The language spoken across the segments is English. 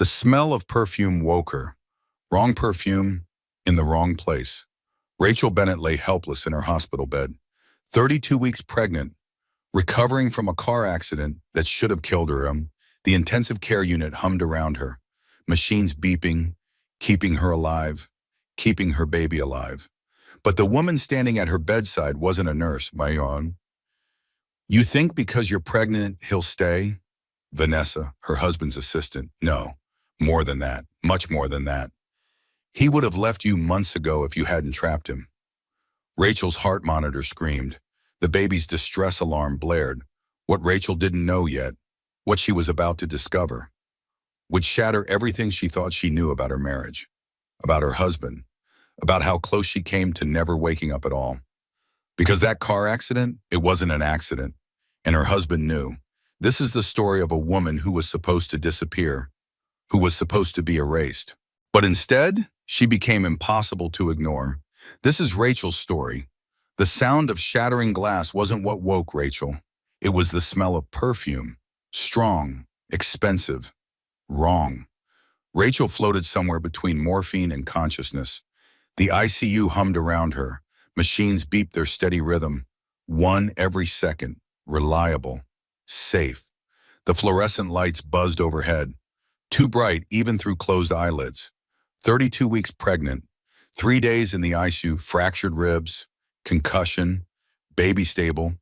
The smell of perfume woke her. Wrong perfume, in the wrong place. Rachel Bennett lay helpless in her hospital bed, 32 weeks pregnant, recovering from a car accident that should have killed her. The intensive care unit hummed around her, machines beeping, keeping her alive, keeping her baby alive. But the woman standing at her bedside wasn't a nurse, Mayon. You think because you're pregnant, he'll stay? Vanessa, her husband's assistant. No, more than that, much more than that. He would have left you months ago if you hadn't trapped him. Rachel's heart monitor screamed. The baby's distress alarm blared. What Rachel didn't know yet, what she was about to discover, would shatter everything she thought she knew about her marriage, about her husband, about how close she came to never waking up at all. Because that car accident, it wasn't an accident, and her husband knew. This is the story of a woman who was supposed to disappear, who was supposed to be erased. But instead, she became impossible to ignore. This is Rachel's story. The sound of shattering glass wasn't what woke Rachel. It was the smell of perfume. Strong, expensive, wrong. Rachel floated somewhere between morphine and consciousness. The ICU hummed around her. Machines beeped their steady rhythm. One every second. Reliable. Safe. The fluorescent lights buzzed overhead. Too bright even through closed eyelids. 32 weeks pregnant. 3 days in the ICU, fractured ribs, concussion, baby stable,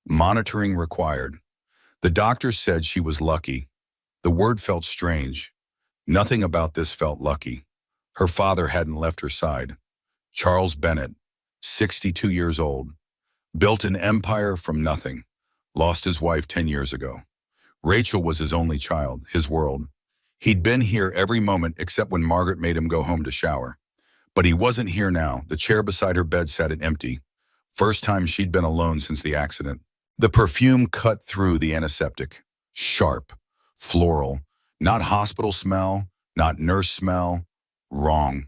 monitoring required. The doctors said she was lucky. The word felt strange. Nothing about this felt lucky. Her father hadn't left her side. Charles Bennett, 62 years old, built an empire from nothing, lost his wife 10 years ago. Rachel was his only child, his world. He'd been here every moment except when Margaret made him go home to shower. But he wasn't here now. The chair beside her bed sat empty. First time she'd been alone since the accident. The perfume cut through the antiseptic. Sharp, floral, not hospital smell, not nurse smell. Wrong.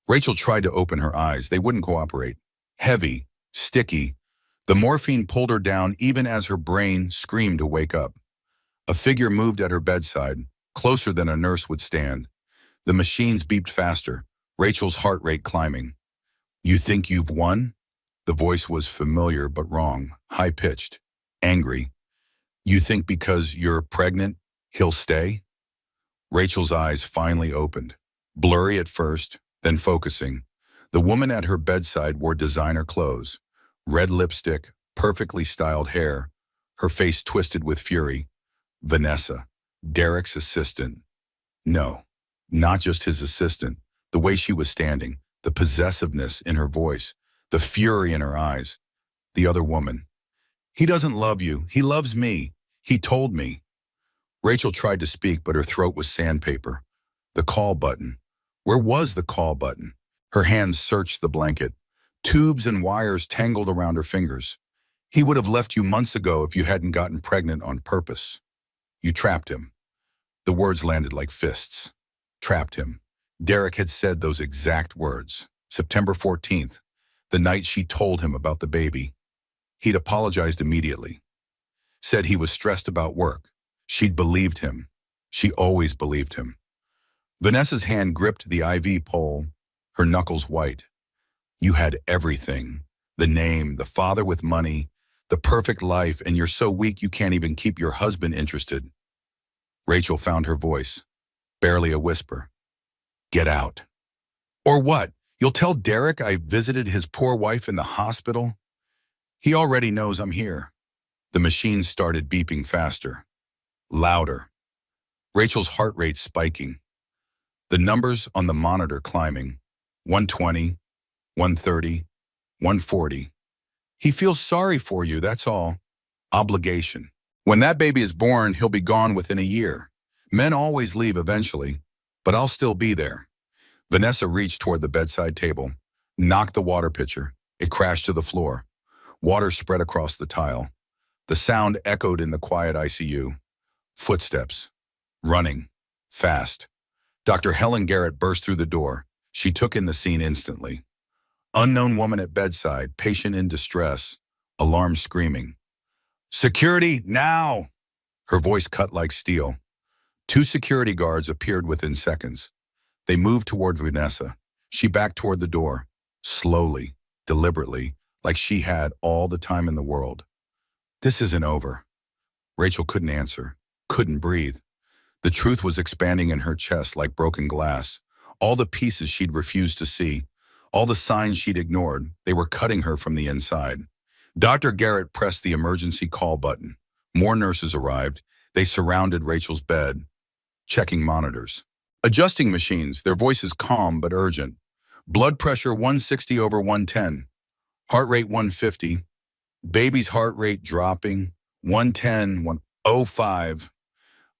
Rachel tried to open her eyes. They wouldn't cooperate. Heavy, sticky. The morphine pulled her down even as her brain screamed to wake up. A figure moved at her bedside, closer than a nurse would stand. The machines beeped faster, Rachel's heart rate climbing. You think you've won? The voice was familiar but wrong, high-pitched, angry. You think because you're pregnant, he'll stay? Rachel's eyes finally opened, blurry at first, then focusing. The woman at her bedside wore designer clothes, red lipstick, perfectly styled hair, her face twisted with fury. Vanessa, Derek's assistant. No, not just his assistant. The way she was standing, the possessiveness in her voice, the fury in her eyes. The other woman. He doesn't love you. He loves me. He told me. Rachel tried to speak, but her throat was sandpaper. The call button. Where was the call button? Her hands searched the blanket. Tubes and wires tangled around her fingers. He would have left you months ago if you hadn't gotten pregnant on purpose. You trapped him. The words landed like fists. Trapped him. Derek had said those exact words. September 14th, the night she told him about the baby. He'd apologized immediately. Said he was stressed about work. She'd believed him. She always believed him. Vanessa's hand gripped the IV pole, her knuckles white. You had everything. The name, the father with money, the perfect life, and you're so weak you can't even keep your husband interested. Rachel found her voice, barely a whisper. Get out. Or what? You'll tell Derek I visited his poor wife in the hospital? He already knows I'm here. The machine started beeping faster, louder. Rachel's heart rate spiking. The numbers on the monitor climbing. 120, 130, 140. He feels sorry for you, that's all. Obligation. When that baby is born, he'll be gone within a year. Men always leave eventually, but I'll still be there. Vanessa reached toward the bedside table, knocked the water pitcher. It crashed to the floor. Water spread across the tile. The sound echoed in the quiet ICU. Footsteps. Running. Fast. Dr. Helen Garrett burst through the door. She took in the scene instantly. Unknown woman at bedside, patient in distress, alarm screaming. Security, now! Her voice cut like steel. Two security guards appeared within seconds. They moved toward Vanessa. She backed toward the door, slowly, deliberately, like she had all the time in the world. This isn't over. Rachel couldn't answer, couldn't breathe. The truth was expanding in her chest like broken glass. All the pieces she'd refused to see, all the signs she'd ignored, they were cutting her from the inside. Dr. Garrett pressed the emergency call button. More nurses arrived. They surrounded Rachel's bed, checking monitors. Adjusting machines, their voices calm but urgent. Blood pressure 160 over 110. Heart rate 150. Baby's heart rate dropping. 110, 105.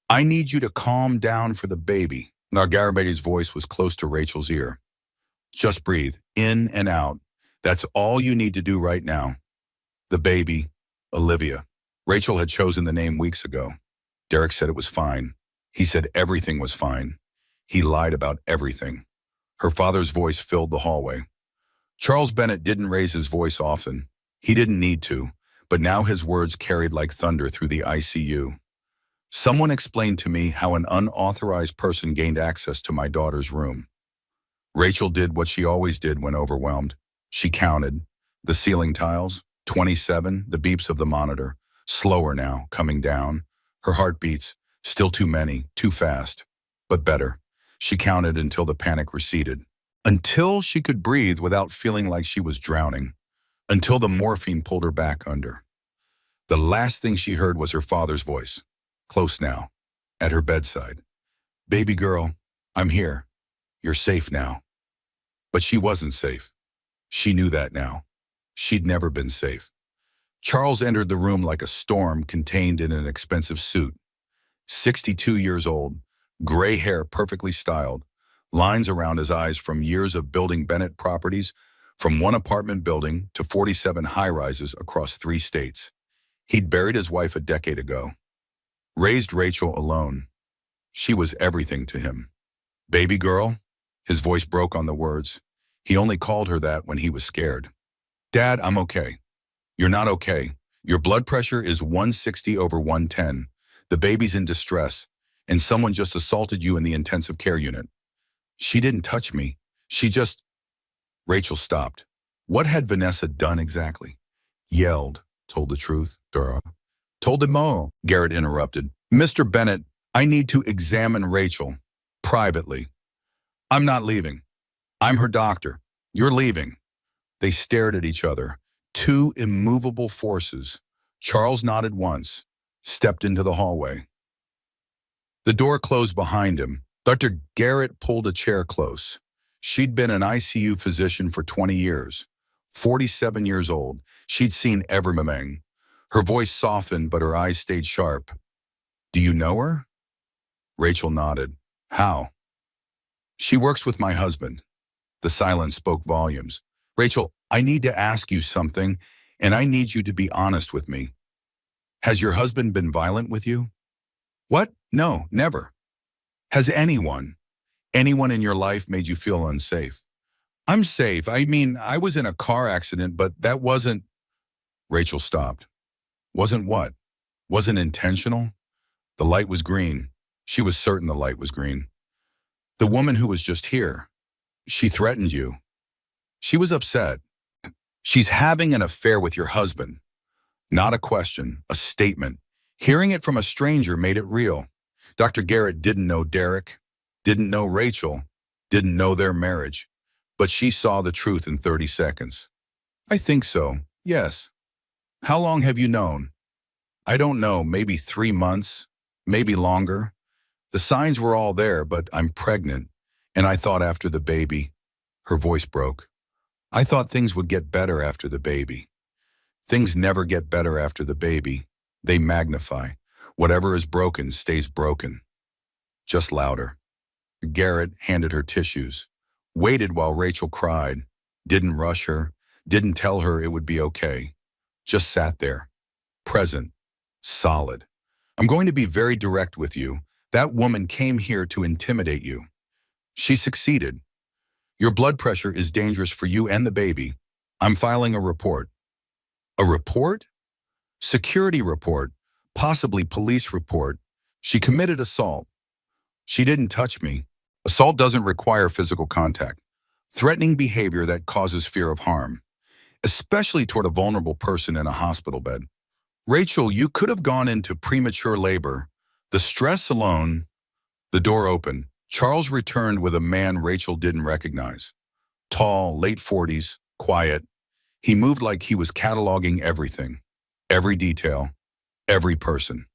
I need you to calm down for the baby. Now Garibaldi's voice was close to Rachel's ear. Just breathe, in and out. That's all you need to do right now. The baby, Olivia. Rachel had chosen the name weeks ago. Derek said it was fine. He said everything was fine. He lied about everything. Her father's voice filled the hallway. Charles Bennett didn't raise his voice often. He didn't need to, but now his words carried like thunder through the ICU. Someone explained to me how an unauthorized person gained access to my daughter's room. Rachel did what she always did when overwhelmed. She counted. The ceiling tiles, 27, the beeps of the monitor, slower now, coming down. Her heartbeats, still too many, too fast, but better. She counted until the panic receded. Until she could breathe without feeling like she was drowning. Until the morphine pulled her back under. The last thing she heard was her father's voice, close now, at her bedside. Baby girl, I'm here. You're safe now. But she wasn't safe. She knew that now. She'd never been safe. Charles entered the room like a storm contained in an expensive suit. 62 years old, gray hair perfectly styled, lines around his eyes from years of building Bennett properties, from one apartment building to 47 high-rises across 3 states. He'd buried his wife a decade ago. Raised Rachel alone. She was everything to him. Baby girl? His voice broke on the words. He only called her that when he was scared. Dad, I'm okay. You're not okay. Your blood pressure is 160 over 110. The baby's in distress, and someone just assaulted you in the intensive care unit. She didn't touch me. She just... Rachel stopped. What had Vanessa done exactly? Yelled, told the truth. Dura. Told him all, Garrett interrupted. Mr. Bennett, I need to examine Rachel. Privately. I'm not leaving. I'm her doctor. You're leaving. They stared at each other. Two immovable forces. Charles nodded once, stepped into the hallway. The door closed behind him. Dr. Garrett pulled a chair close. She'd been an ICU physician for 20 years. 47 years old. She'd seen everything. Her voice softened, but her eyes stayed sharp. Do you know her? Rachel nodded. How? She works with my husband. The silence spoke volumes. Rachel, I need to ask you something, and I need you to be honest with me. Has your husband been violent with you? What? No, never. Has anyone in your life made you feel unsafe? I'm safe. I mean, I was in a car accident, but that wasn't... Rachel stopped. Wasn't what? Wasn't intentional? The light was green. She was certain the light was green. The woman who was just here, she threatened you. She was upset. She's having an affair with your husband. Not a question, a statement. Hearing it from a stranger made it real. Dr. Garrett didn't know Derek, didn't know Rachel, didn't know their marriage, but she saw the truth in 30 seconds. I think so, yes. How long have you known? I don't know, maybe 3 months, maybe longer. The signs were all there, but I'm pregnant, and I thought after the baby. Her voice broke. I thought things would get better after the baby. Things never get better after the baby. They magnify. Whatever is broken stays broken. Just louder. Garrett handed her tissues, waited while Rachel cried, didn't rush her, didn't tell her it would be okay. Just sat there, present, solid. I'm going to be very direct with you. That woman came here to intimidate you. She succeeded. Your blood pressure is dangerous for you and the baby. I'm filing a report. A report? Security report, possibly police report. She committed assault. She didn't touch me. Assault doesn't require physical contact. Threatening behavior that causes fear of harm, especially toward a vulnerable person in a hospital bed. Rachel, you could have gone into premature labor. The stress alone. The door opened. Charles returned with a man Rachel didn't recognize. Tall, late 40s, quiet. He moved like he was cataloging everything. Every detail. Every person.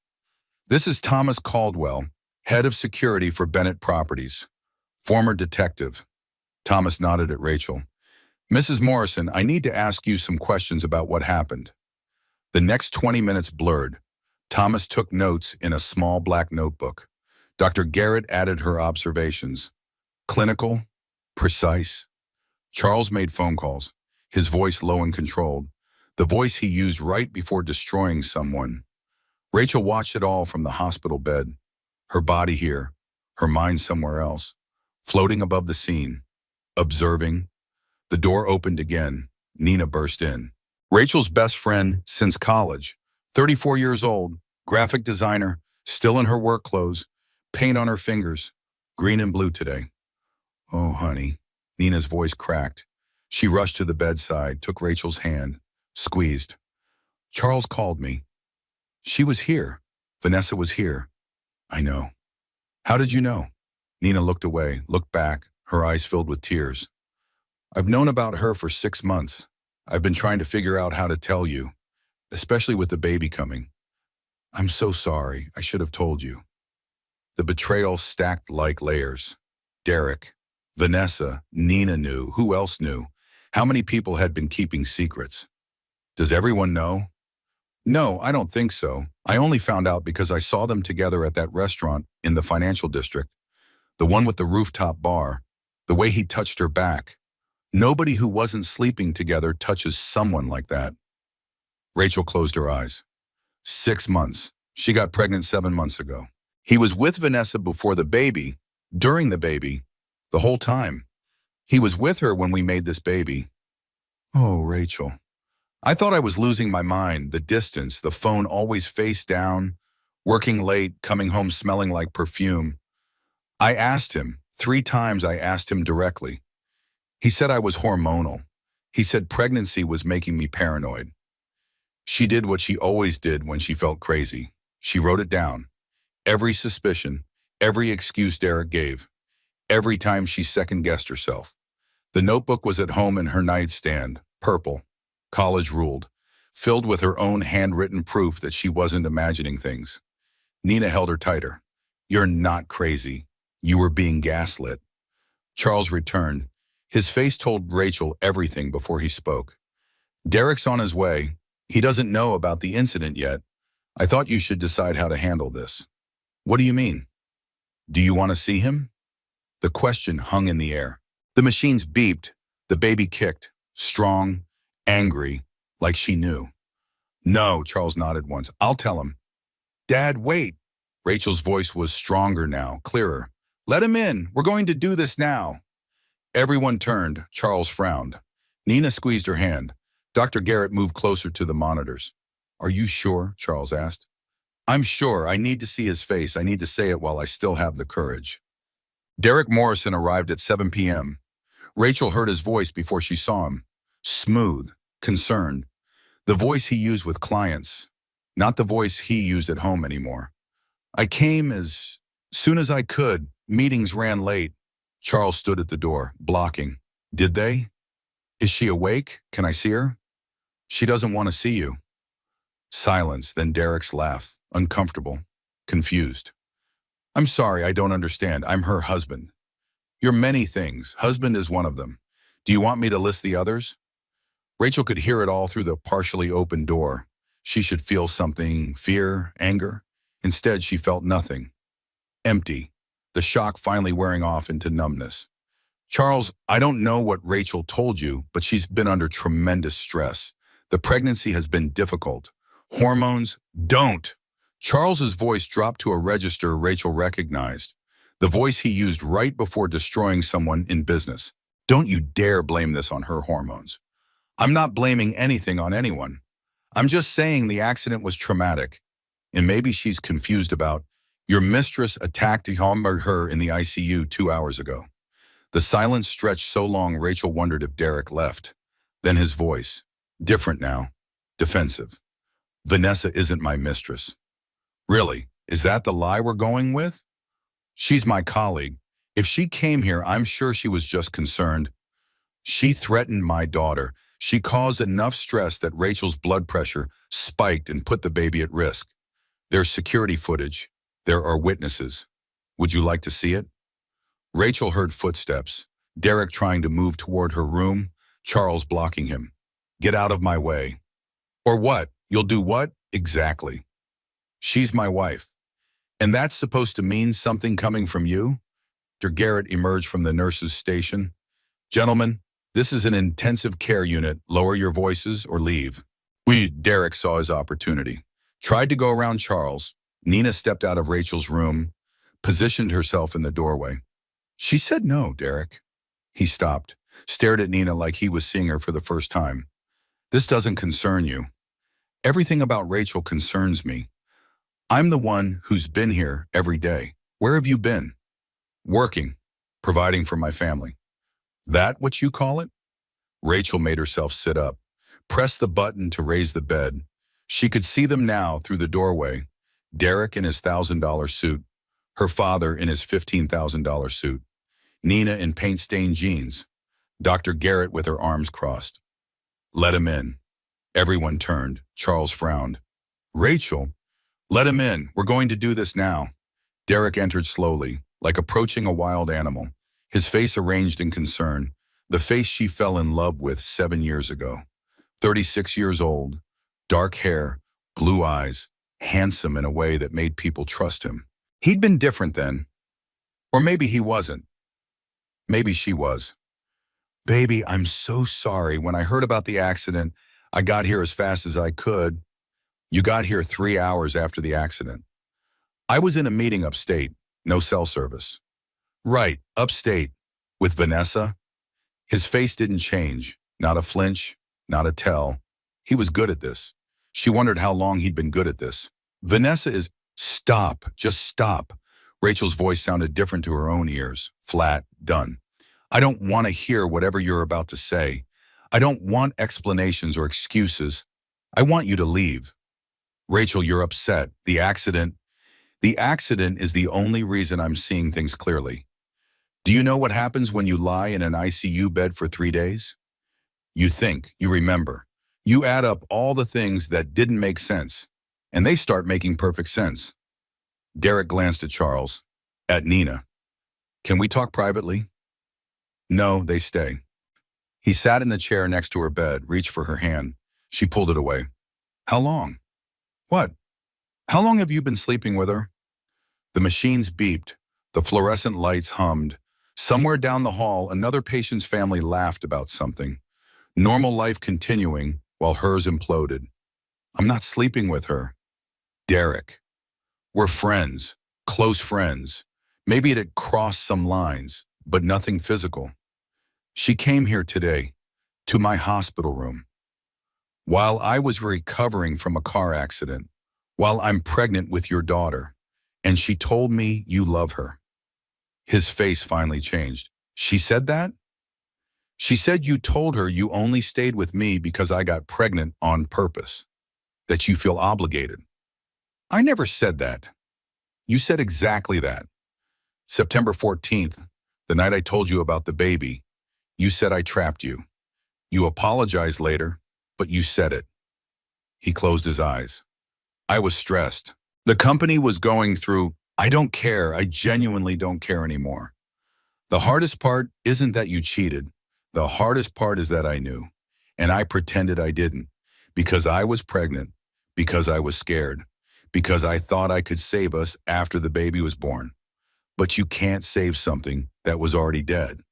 This is Thomas Caldwell, head of security for Bennett Properties. Former detective. Thomas nodded at Rachel. Mrs. Morrison, I need to ask you some questions about what happened. The next 20 minutes blurred. Thomas took notes in a small black notebook. Dr. Garrett added her observations. Clinical, precise. Charles made phone calls, his voice low and controlled, the voice he used right before destroying someone. Rachel watched it all from the hospital bed, her body here, her mind somewhere else, floating above the scene, observing. The door opened again. Nina burst in. Rachel's best friend since college, 34 years old, graphic designer, still in her work clothes, paint on her fingers, green and blue today. Oh, honey. Nina's voice cracked. She rushed to the bedside, took Rachel's hand, squeezed. Charles called me. She was here. Vanessa was here. I know. How did you know? Nina looked away, looked back, her eyes filled with tears. I've known about her for 6 months. I've been trying to figure out how to tell you, especially with the baby coming. I'm so sorry. I should have told you. The betrayal stacked like layers. Derek, Vanessa, Nina knew. Who else knew? How many people had been keeping secrets? Does everyone know? No, I don't think so. I only found out because I saw them together at that restaurant in the financial district, the one with the rooftop bar, the way he touched her back. Nobody who wasn't sleeping together touches someone like that. Rachel closed her eyes. 6 months. She got pregnant 7 months ago. He was with Vanessa before the baby, during the baby, the whole time. He was with her when we made this baby. Oh, Rachel. I thought I was losing my mind, the distance, the phone always face down, working late, coming home smelling like perfume. I asked him, 3 times I asked him directly. He said I was hormonal. He said pregnancy was making me paranoid. She did what she always did when she felt crazy. She wrote it down. Every suspicion, every excuse Derek gave, every time she second-guessed herself. The notebook was at home in her nightstand, purple, college ruled, filled with her own handwritten proof that she wasn't imagining things. Nina held her tighter. You're not crazy. You were being gaslit. Charles returned. His face told Rachel everything before he spoke. Derek's on his way. He doesn't know about the incident yet. I thought you should decide how to handle this. What do you mean? Do you want to see him? The question hung in the air. The machines beeped. The baby kicked. Strong, angry, like she knew. No, Charles nodded once. I'll tell him. Dad, wait. Rachel's voice was stronger now, clearer. Let him in. We're going to do this now. Everyone turned. Charles frowned. Nina squeezed her hand. Dr. Garrett moved closer to the monitors. Are you sure? Charles asked. I'm sure. I need to see his face. I need to say it while I still have the courage. Derek Morrison arrived at 7 p.m. Rachel heard his voice before she saw him. Smooth, concerned. The voice he used with clients, not the voice he used at home anymore. I came as soon as I could. Meetings ran late. Charles stood at the door, blocking. Did they? Is she awake? Can I see her? She doesn't want to see you. Silence, then Derek's laugh, uncomfortable, confused. I'm sorry, I don't understand. I'm her husband. You're many things. Husband is one of them. Do you want me to list the others? Rachel could hear it all through the partially open door. She should feel something, fear, anger. Instead, she felt nothing. Empty, the shock finally wearing off into numbness. Charles, I don't know what Rachel told you, but she's been under tremendous stress. The pregnancy has been difficult. Hormones, don't. Charles's voice dropped to a register Rachel recognized, the voice he used right before destroying someone in business. Don't you dare blame this on her hormones. I'm not blaming anything on anyone. I'm just saying the accident was traumatic, and maybe she's confused about, Your mistress attacked and harmed her in the ICU 2 hours ago. The silence stretched so long Rachel wondered if Derek left. Then his voice, different now, defensive. Vanessa isn't my mistress. Really? Is that the lie we're going with? She's my colleague. If she came here, I'm sure she was just concerned. She threatened my daughter. She caused enough stress that Rachel's blood pressure spiked and put the baby at risk. There's security footage. There are witnesses. Would you like to see it? Rachel heard footsteps. Derek trying to move toward her room, Charles blocking him. Get out of my way. Or what? You'll do what? Exactly. She's my wife. And that's supposed to mean something coming from you? Dr. Garrett emerged from the nurse's station. Gentlemen, this is an intensive care unit. Lower your voices or leave. Derek saw his opportunity. Tried to go around Charles. Nina stepped out of Rachel's room, positioned herself in the doorway. She said no, Derek. He stopped, stared at Nina like he was seeing her for the first time. This doesn't concern you. Everything about Rachel concerns me. I'm the one who's been here every day. Where have you been? Working, providing for my family. That what you call it? Rachel made herself sit up, pressed the button to raise the bed. She could see them now through the doorway. Derek in his $1,000 suit, her father in his $15,000 suit, Nina in paint-stained jeans, Dr. Garrett with her arms crossed. Let him in. Everyone turned. Charles frowned. Rachel, let him in. We're going to do this now. Derek entered slowly, like approaching a wild animal, his face arranged in concern, the face she fell in love with 7 years ago. 36 years old, dark hair, blue eyes, handsome in a way that made people trust him. He'd been different then. Or maybe he wasn't. Maybe she was. Baby, I'm so sorry. When I heard about the accident, I got here as fast as I could. You got here 3 hours after the accident. I was in a meeting upstate, no cell service. Right, upstate, with Vanessa. His face didn't change, not a flinch, not a tell. He was good at this. She wondered how long he'd been good at this. Vanessa is, stop, just stop. Rachel's voice sounded different to her own ears, flat, done. I don't want to hear whatever you're about to say. I don't want explanations or excuses. I want you to leave. Rachel, you're upset. The accident is the only reason I'm seeing things clearly. Do you know what happens when you lie in an ICU bed for 3 days? You think, you remember. You add up all the things that didn't make sense, and they start making perfect sense. Derek glanced at Charles, at Nina. Can we talk privately? No, they stay. He sat in the chair next to her bed, reached for her hand. She pulled it away. How long? What? How long have you been sleeping with her? The machines beeped. The fluorescent lights hummed. Somewhere down the hall, another patient's family laughed about something. Normal life continuing while hers imploded. I'm not sleeping with her. Derek. We're friends, close friends. Maybe it had crossed some lines, but nothing physical. She came here today, to my hospital room. While I was recovering from a car accident, while I'm pregnant with your daughter, and she told me you love her. His face finally changed. She said that? She said you told her you only stayed with me because I got pregnant on purpose, that you feel obligated. I never said that. You said exactly that. September 14th, the night I told you about the baby, you said I trapped you. You apologized later, but you said it. He closed his eyes. I was stressed. The company was going through, I don't care, I genuinely don't care anymore. The hardest part isn't that you cheated. The hardest part is that I knew, and I pretended I didn't, because I was pregnant, because I was scared, because I thought I could save us after the baby was born. But you can't save something that was already dead.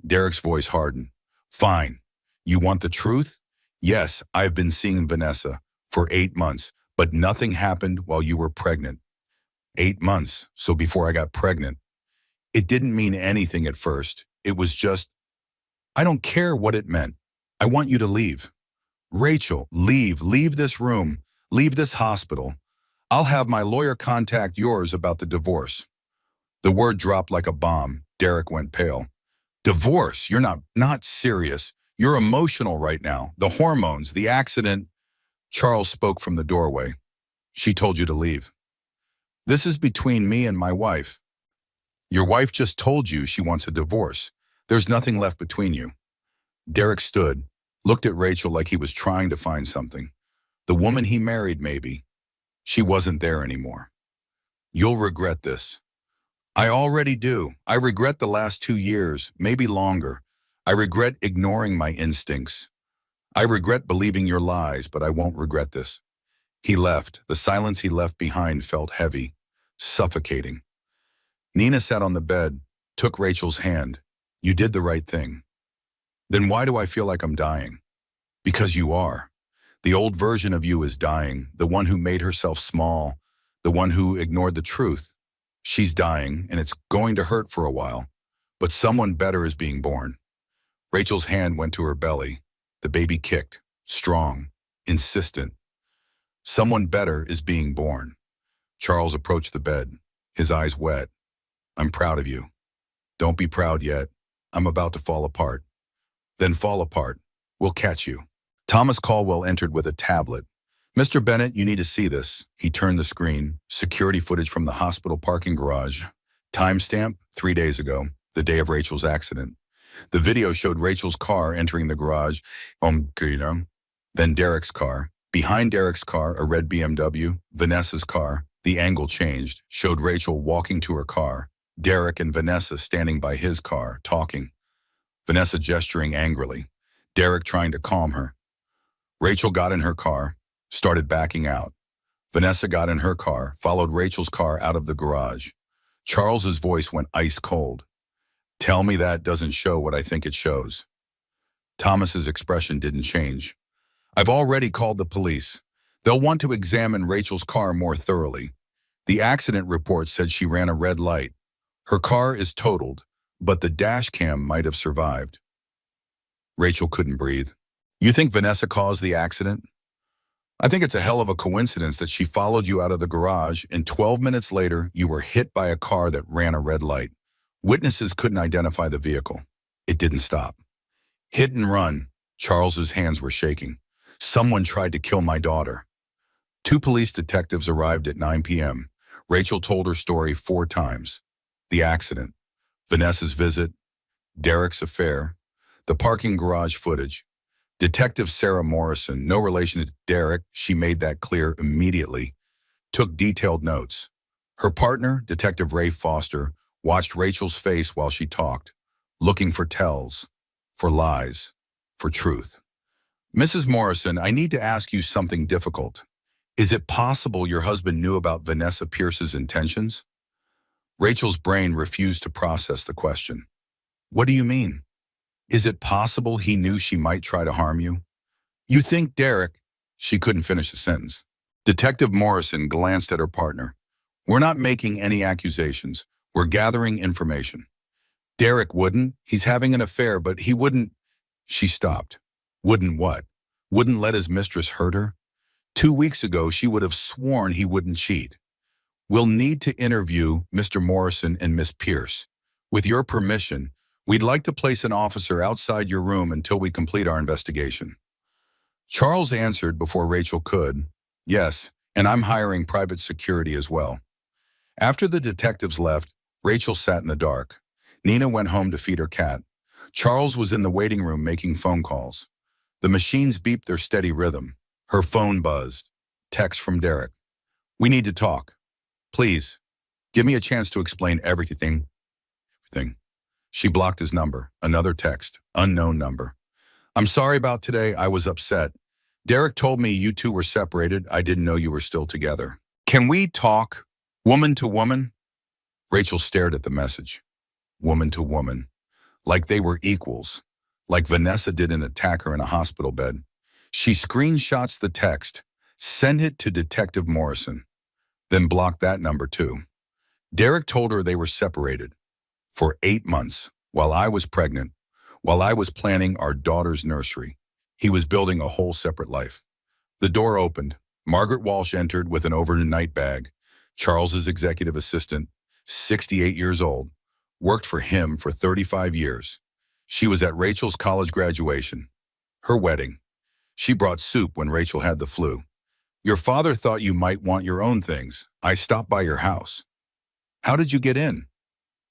Derek's voice hardened. Fine. You want the truth? Yes, I've been seeing Vanessa for 8 months, but nothing happened while you were pregnant. 8 months, so before I got pregnant. It didn't mean anything at first. It was just, I don't care what it meant. I want you to leave. Rachel, leave this room, leave this hospital. I'll have my lawyer contact yours about the divorce. The word dropped like a bomb. Derek went pale. Divorce? You're not serious. You're emotional right now. The hormones, the accident. Charles spoke from the doorway. She told you to leave. This is between me and my wife. Your wife just told you she wants a divorce. There's nothing left between you. Derek stood, looked at Rachel like he was trying to find something. The woman he married, maybe. She wasn't there anymore. You'll regret this. I already do. I regret the last 2 years, maybe longer. I regret ignoring my instincts. I regret believing your lies, but I won't regret this. He left. The silence he left behind felt heavy, suffocating. Nina sat on the bed, took Rachel's hand. You did the right thing. Then why do I feel like I'm dying? Because you are. The old version of you is dying, the one who made herself small, the one who ignored the truth. She's dying, and it's going to hurt for a while, but someone better is being born. Rachel's hand went to her belly. The baby kicked, strong, insistent. Someone better is being born. Charles approached the bed, his eyes wet. I'm proud of you. Don't be proud yet. I'm about to fall apart. Then fall apart. We'll catch you. Thomas Caldwell entered with a tablet. Mr. Bennett, you need to see this. He turned the screen. Security footage from the hospital parking garage. Timestamp, 3 days ago, the day of Rachel's accident. The video showed Rachel's car entering the garage. Then Derek's car. Behind Derek's car, a red BMW. Vanessa's car. The angle changed, showed Rachel walking to her car. Derek and Vanessa standing by his car, talking. Vanessa gesturing angrily. Derek trying to calm her. Rachel got in her car, started backing out. Vanessa got in her car, followed Rachel's car out of the garage. Charles's voice went ice cold. Tell me that doesn't show what I think it shows. Thomas's expression didn't change. I've already called the police. They'll want to examine Rachel's car more thoroughly. The accident report said she ran a red light. Her car is totaled, but the dash cam might have survived. Rachel couldn't breathe. You think Vanessa caused the accident? I think it's a hell of a coincidence that she followed you out of the garage and 12 minutes later you were hit by a car that ran a red light. Witnesses couldn't identify the vehicle. It didn't stop. Hit and run. Charles's hands were shaking. Someone tried to kill my daughter. 2 police detectives arrived at 9 p.m. Rachel told her story 4 times. The accident, Vanessa's visit, Derek's affair, the parking garage footage. Detective Sarah Morrison, no relation to Derek, she made that clear immediately, took detailed notes. Her partner, Detective Ray Foster, watched Rachel's face while she talked, looking for tells, for lies, for truth. Mrs. Morrison, I need to ask you something difficult. Is it possible your husband knew about Vanessa Pierce's intentions? Rachel's brain refused to process the question. What do you mean? Is it possible he knew she might try to harm you? You think Derek... She couldn't finish the sentence. Detective Morrison glanced at her partner. We're not making any accusations. We're gathering information. Derek wouldn't. He's having an affair, but he wouldn't... She stopped. Wouldn't what? Wouldn't let his mistress hurt her? 2 weeks ago, she would have sworn he wouldn't cheat. We'll need to interview Mr. Morrison and Miss Pierce. With your permission, we'd like to place an officer outside your room until we complete our investigation. Charles answered before Rachel could. Yes, and I'm hiring private security as well. After the detectives left, Rachel sat in the dark. Nina went home to feed her cat. Charles was in the waiting room making phone calls. The machines beeped their steady rhythm. Her phone buzzed. Text from Derek. We need to talk. Please, give me a chance to explain everything. She blocked his number. Another text. Unknown number. I'm sorry about today. I was upset. Derek told me you two were separated. I didn't know you were still together. Can we talk? Woman to woman? Rachel stared at the message. Woman to woman. Like they were equals. Like Vanessa didn't attack her in a hospital bed. She screenshots the text. Send it to Detective Morrison. Then blocked that number too. Derek told her they were separated. For 8 months, while I was pregnant, while I was planning our daughter's nursery. He was building a whole separate life. The door opened. Margaret Walsh entered with an overnight bag. Charles's executive assistant, 68 years old, worked for him for 35 years. She was at Rachel's college graduation, her wedding. She brought soup when Rachel had the flu. Your father thought you might want your own things. I stopped by your house. How did you get in?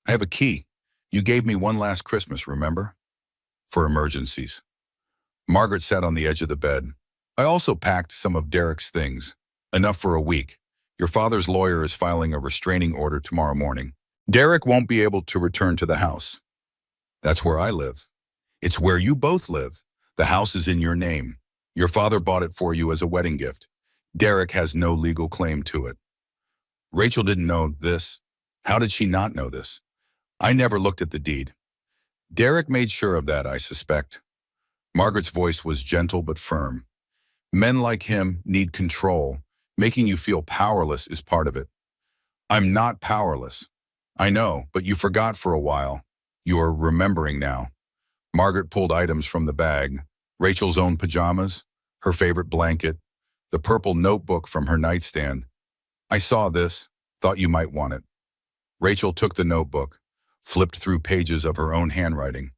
I have a key. You gave me one last Christmas, remember? For emergencies. Margaret sat on the edge of the bed. I also packed some of Derek's things. Enough for a week. Your father's lawyer is filing a restraining order tomorrow morning. Derek won't be able to return to the house. That's where I live. It's where you both live. The house is in your name. Your father bought it for you as a wedding gift. Derek has no legal claim to it. Rachel didn't know this. How did she not know this? I never looked at the deed. Derek made sure of that, I suspect. Margaret's voice was gentle but firm. Men like him need control. Making you feel powerless is part of it. I'm not powerless. I know, but you forgot for a while. You are remembering now. Margaret pulled items from the bag. Rachel's own pajamas, her favorite blanket, the purple notebook from her nightstand. I saw this, thought you might want it. Rachel took the notebook, flipped through pages of her own handwriting.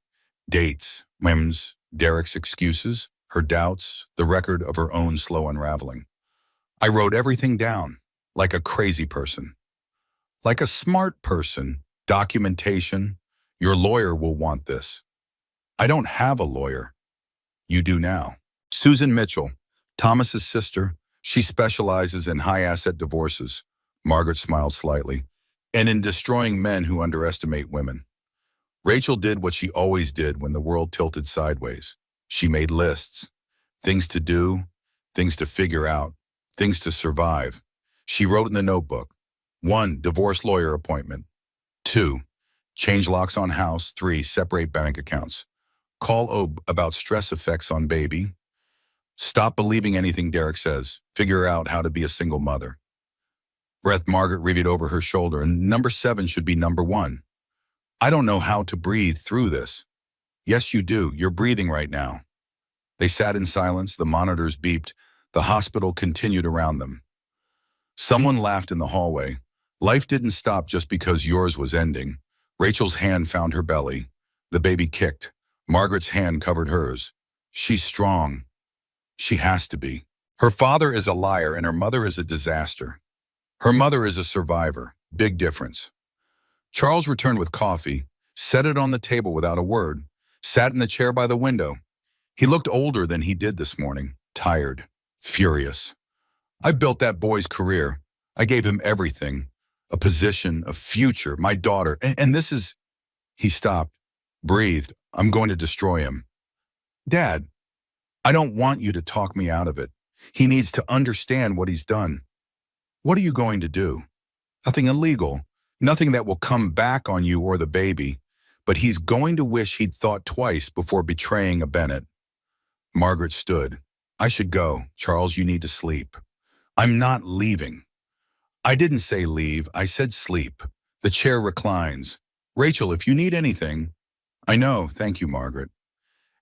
Dates, whims, Derek's excuses, her doubts, the record of her own slow unraveling. I wrote everything down, like a crazy person. Like a smart person, documentation. Your lawyer will want this. I don't have a lawyer. You do now. Susan Mitchell, Thomas's sister. She specializes in high-asset divorces. Margaret smiled slightly. And in destroying men who underestimate women. Rachel did what she always did when the world tilted sideways. She made lists. Things to do, things to figure out, things to survive. She wrote in the notebook. 1. Divorce lawyer appointment. 2. Change locks on house. 3. Separate bank accounts. Call OB about stress effects on baby. Stop believing anything Derek says. Figure out how to be a single mother. Breath Margaret reviewed over her shoulder, and number 7 should be number 1. I don't know how to breathe through this. Yes, you do. You're breathing right now. They sat in silence. The monitors beeped. The hospital continued around them. Someone laughed in the hallway. Life didn't stop just because yours was ending. Rachel's hand found her belly. The baby kicked. Margaret's hand covered hers. She's strong. She has to be. Her father is a liar and her mother is a disaster. Her mother is a survivor. Big difference. Charles returned with coffee, set it on the table without a word, sat in the chair by the window. He looked older than he did this morning, tired, furious. I built that boy's career. I gave him everything, a position, a future, my daughter, and this is... He stopped, breathed. I'm going to destroy him. Dad, I don't want you to talk me out of it. He needs to understand what he's done. What are you going to do? Nothing illegal, nothing that will come back on you or the baby, but he's going to wish he'd thought twice before betraying a Bennett. Margaret stood. I should go. Charles, you need to sleep. I'm not leaving. I didn't say leave, I said sleep. The chair reclines. Rachel, if you need anything... I know, thank you, Margaret.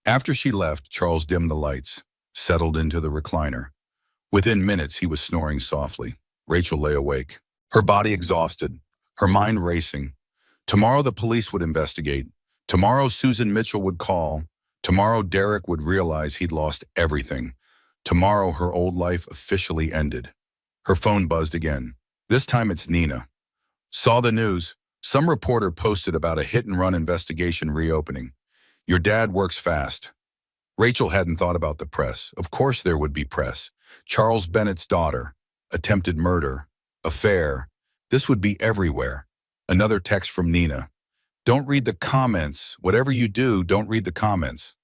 After she left, Charles dimmed the lights, settled into the recliner. Within minutes, he was snoring softly. Rachel lay awake, her body exhausted, her mind racing. Tomorrow the police would investigate. Tomorrow Susan Mitchell would call. Tomorrow Derek would realize he'd lost everything. Tomorrow her old life officially ended. Her phone buzzed again. This time it's Nina. Saw the news. Some reporter posted about a hit-and-run investigation reopening. Your dad works fast. Rachel hadn't thought about the press. Of course there would be press. Charles Bennett's daughter. Attempted murder. Affair. This would be everywhere. Another text from Nina. Don't read the comments. Whatever you do, don't read the comments.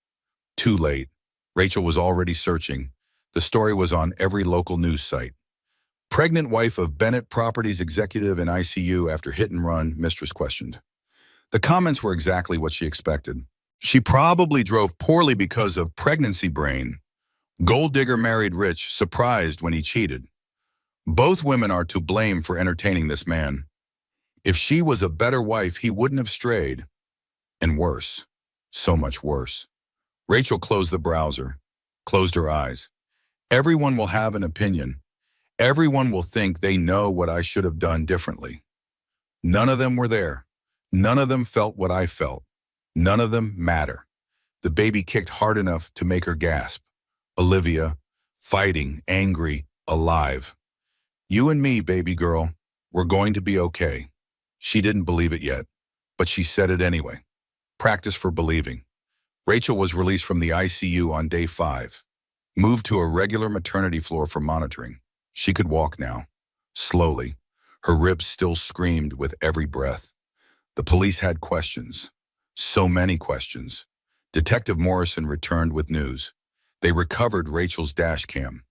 Too late. Rachel was already searching. The story was on every local news site. Pregnant wife of Bennett Properties executive in ICU after hit and run, Mistress questioned. The comments were exactly what she expected. She probably drove poorly because of pregnancy brain. Gold digger married rich, surprised when he cheated. Both women are to blame for entertaining this man. If she was a better wife, he wouldn't have strayed. And worse. So much worse. Rachel closed the browser, closed her eyes. Everyone will have an opinion. Everyone will think they know what I should have done differently. None of them were there. None of them felt what I felt. None of them matter. The baby kicked hard enough to make her gasp. Olivia, fighting, angry, alive. You and me, baby girl, we're going to be okay. She didn't believe it yet, but she said it anyway. Practice for believing. Rachel was released from the ICU on day 5. Moved to a regular maternity floor for monitoring. She could walk now. Slowly. Her ribs still screamed with every breath. The police had questions. So many questions. Detective Morrison returned with news. They recovered Rachel's dash cam.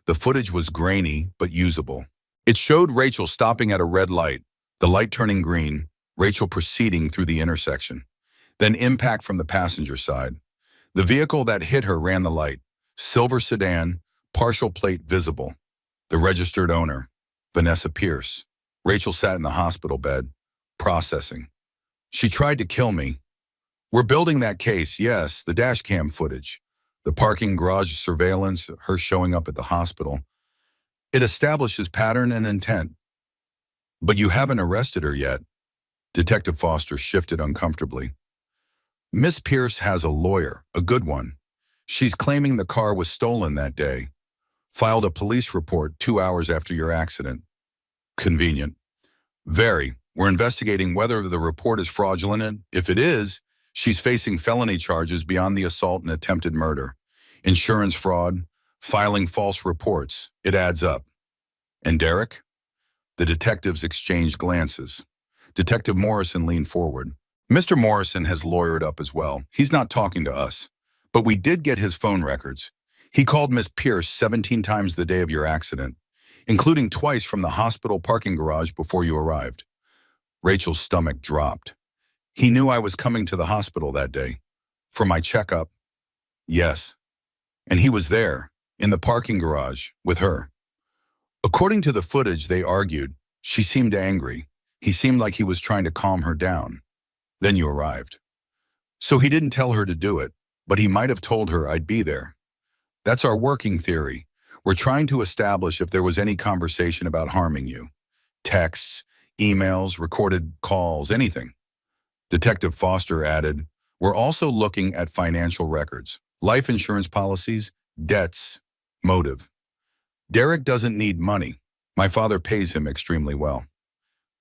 The footage was grainy but usable. It showed Rachel stopping at a red light, the light turning green, Rachel proceeding through the intersection. Then impact from the passenger side. The vehicle that hit her ran the light. Silver sedan, partial plate visible. The registered owner, Vanessa Pierce. Rachel sat in the hospital bed, processing. She tried to kill me. We're building that case, yes, the dash cam footage. The parking garage surveillance, her showing up at the hospital. It establishes pattern and intent. But you haven't arrested her yet. Detective Foster shifted uncomfortably. Miss Pierce has a lawyer, a good one. She's claiming the car was stolen that day. Filed a police report 2 hours after your accident. Convenient. Very. We're investigating whether the report is fraudulent, and if it is, she's facing felony charges beyond the assault and attempted murder. Insurance fraud, filing false reports. It adds up. And Derek? The detectives exchanged glances. Detective Morrison leaned forward. Mr. Morrison has lawyered up as well. He's not talking to us. But we did get his phone records. He called Miss Pierce 17 times the day of your accident, including twice from the hospital parking garage before you arrived. Rachel's stomach dropped. He knew I was coming to the hospital that day. For my checkup? Yes. And he was there, in the parking garage, with her. According to the footage, they argued. She seemed angry. He seemed like he was trying to calm her down. Then you arrived. So he didn't tell her to do it, but he might have told her I'd be there. That's our working theory. We're trying to establish if there was any conversation about harming you. Texts, emails, recorded calls, anything. Detective Foster added, we're also looking at financial records, life insurance policies, debts, motive. Derek doesn't need money. My father pays him extremely well.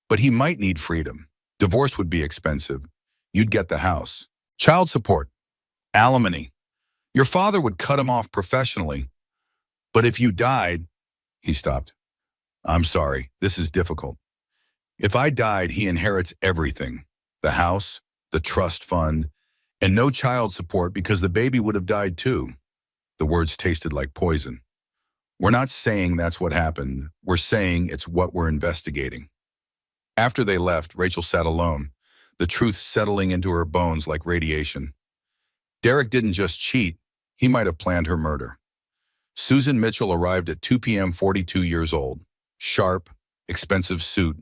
But he might need freedom. Divorce would be expensive. You'd get the house. Child support. Alimony. Your father would cut him off professionally. But if you died, he stopped. I'm sorry, this is difficult. If I died, he inherits everything. The house, the trust fund, and no child support because the baby would have died too. The words tasted like poison. We're not saying that's what happened. We're saying it's what we're investigating. After they left, Rachel sat alone, the truth settling into her bones like radiation. Derek didn't just cheat, he might have planned her murder. Susan Mitchell arrived at 2 p.m., 42 years old. Sharp, expensive suit,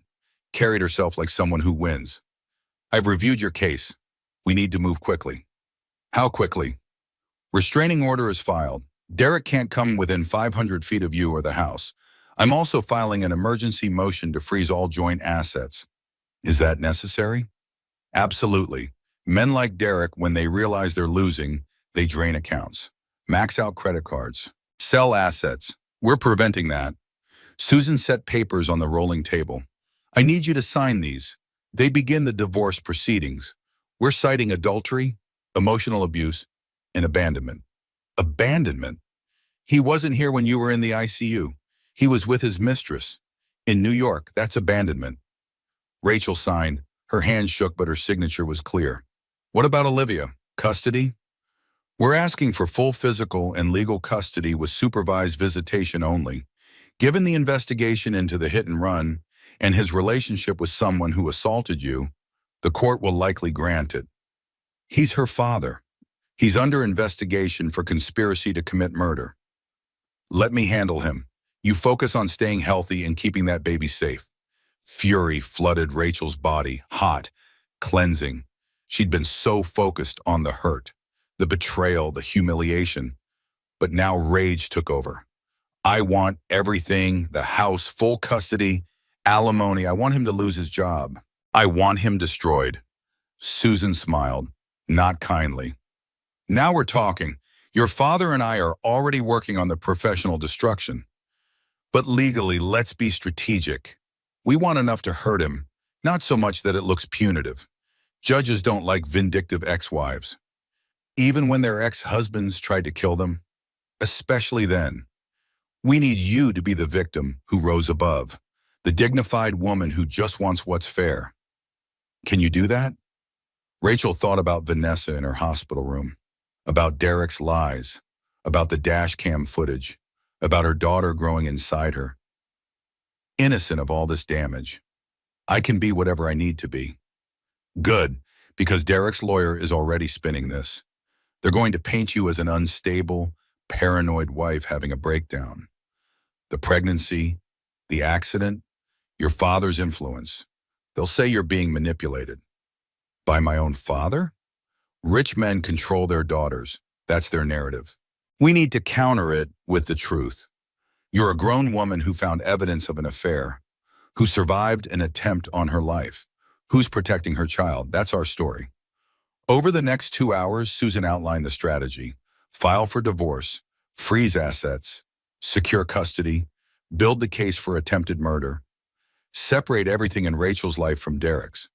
carried herself like someone who wins. I've reviewed your case. We need to move quickly. How quickly? Restraining order is filed. Derek can't come within 500 feet of you or the house. I'm also filing an emergency motion to freeze all joint assets. Is that necessary? Absolutely. Men like Derek, when they realize they're losing, they drain accounts, max out credit cards, sell assets. We're preventing that. Susan set papers on the rolling table. I need you to sign these. They begin the divorce proceedings. We're citing adultery, emotional abuse, and abandonment. Abandonment? He wasn't here when you were in the ICU. He was with his mistress. In New York, that's abandonment. Rachel signed. Her hand shook, but her signature was clear. What about Olivia? Custody? We're asking for full physical and legal custody with supervised visitation only. Given the investigation into the hit and run and his relationship with someone who assaulted you, the court will likely grant it. He's her father. He's under investigation for conspiracy to commit murder. Let me handle him. You focus on staying healthy and keeping that baby safe. Fury flooded Rachel's body, hot, cleansing. She'd been so focused on the hurt, the betrayal, the humiliation. But now rage took over. I want everything, the house, full custody, alimony. I want him to lose his job. I want him destroyed. Susan smiled, not kindly. Now we're talking. Your father and I are already working on the professional destruction. But legally, let's be strategic. We want enough to hurt him, not so much that it looks punitive. Judges don't like vindictive ex-wives. Even when their ex-husbands tried to kill them, especially then. We need you to be the victim who rose above, the dignified woman who just wants what's fair. Can you do that? Rachel thought about Vanessa in her hospital room, about Derek's lies, about the dash cam footage, about her daughter growing inside her. Innocent of all this damage. I can be whatever I need to be. Good, because Derek's lawyer is already spinning this. They're going to paint you as an unstable, paranoid wife having a breakdown. The pregnancy, the accident, your father's influence. They'll say you're being manipulated. By my own father? Rich men control their daughters. That's their narrative. We need to counter it with the truth. You're a grown woman who found evidence of an affair, who survived an attempt on her life, who's protecting her child. That's our story. Over the next 2 hours, Susan outlined the strategy. File for divorce, freeze assets, secure custody, build the case for attempted murder, separate everything in Rachel's life from Derek's.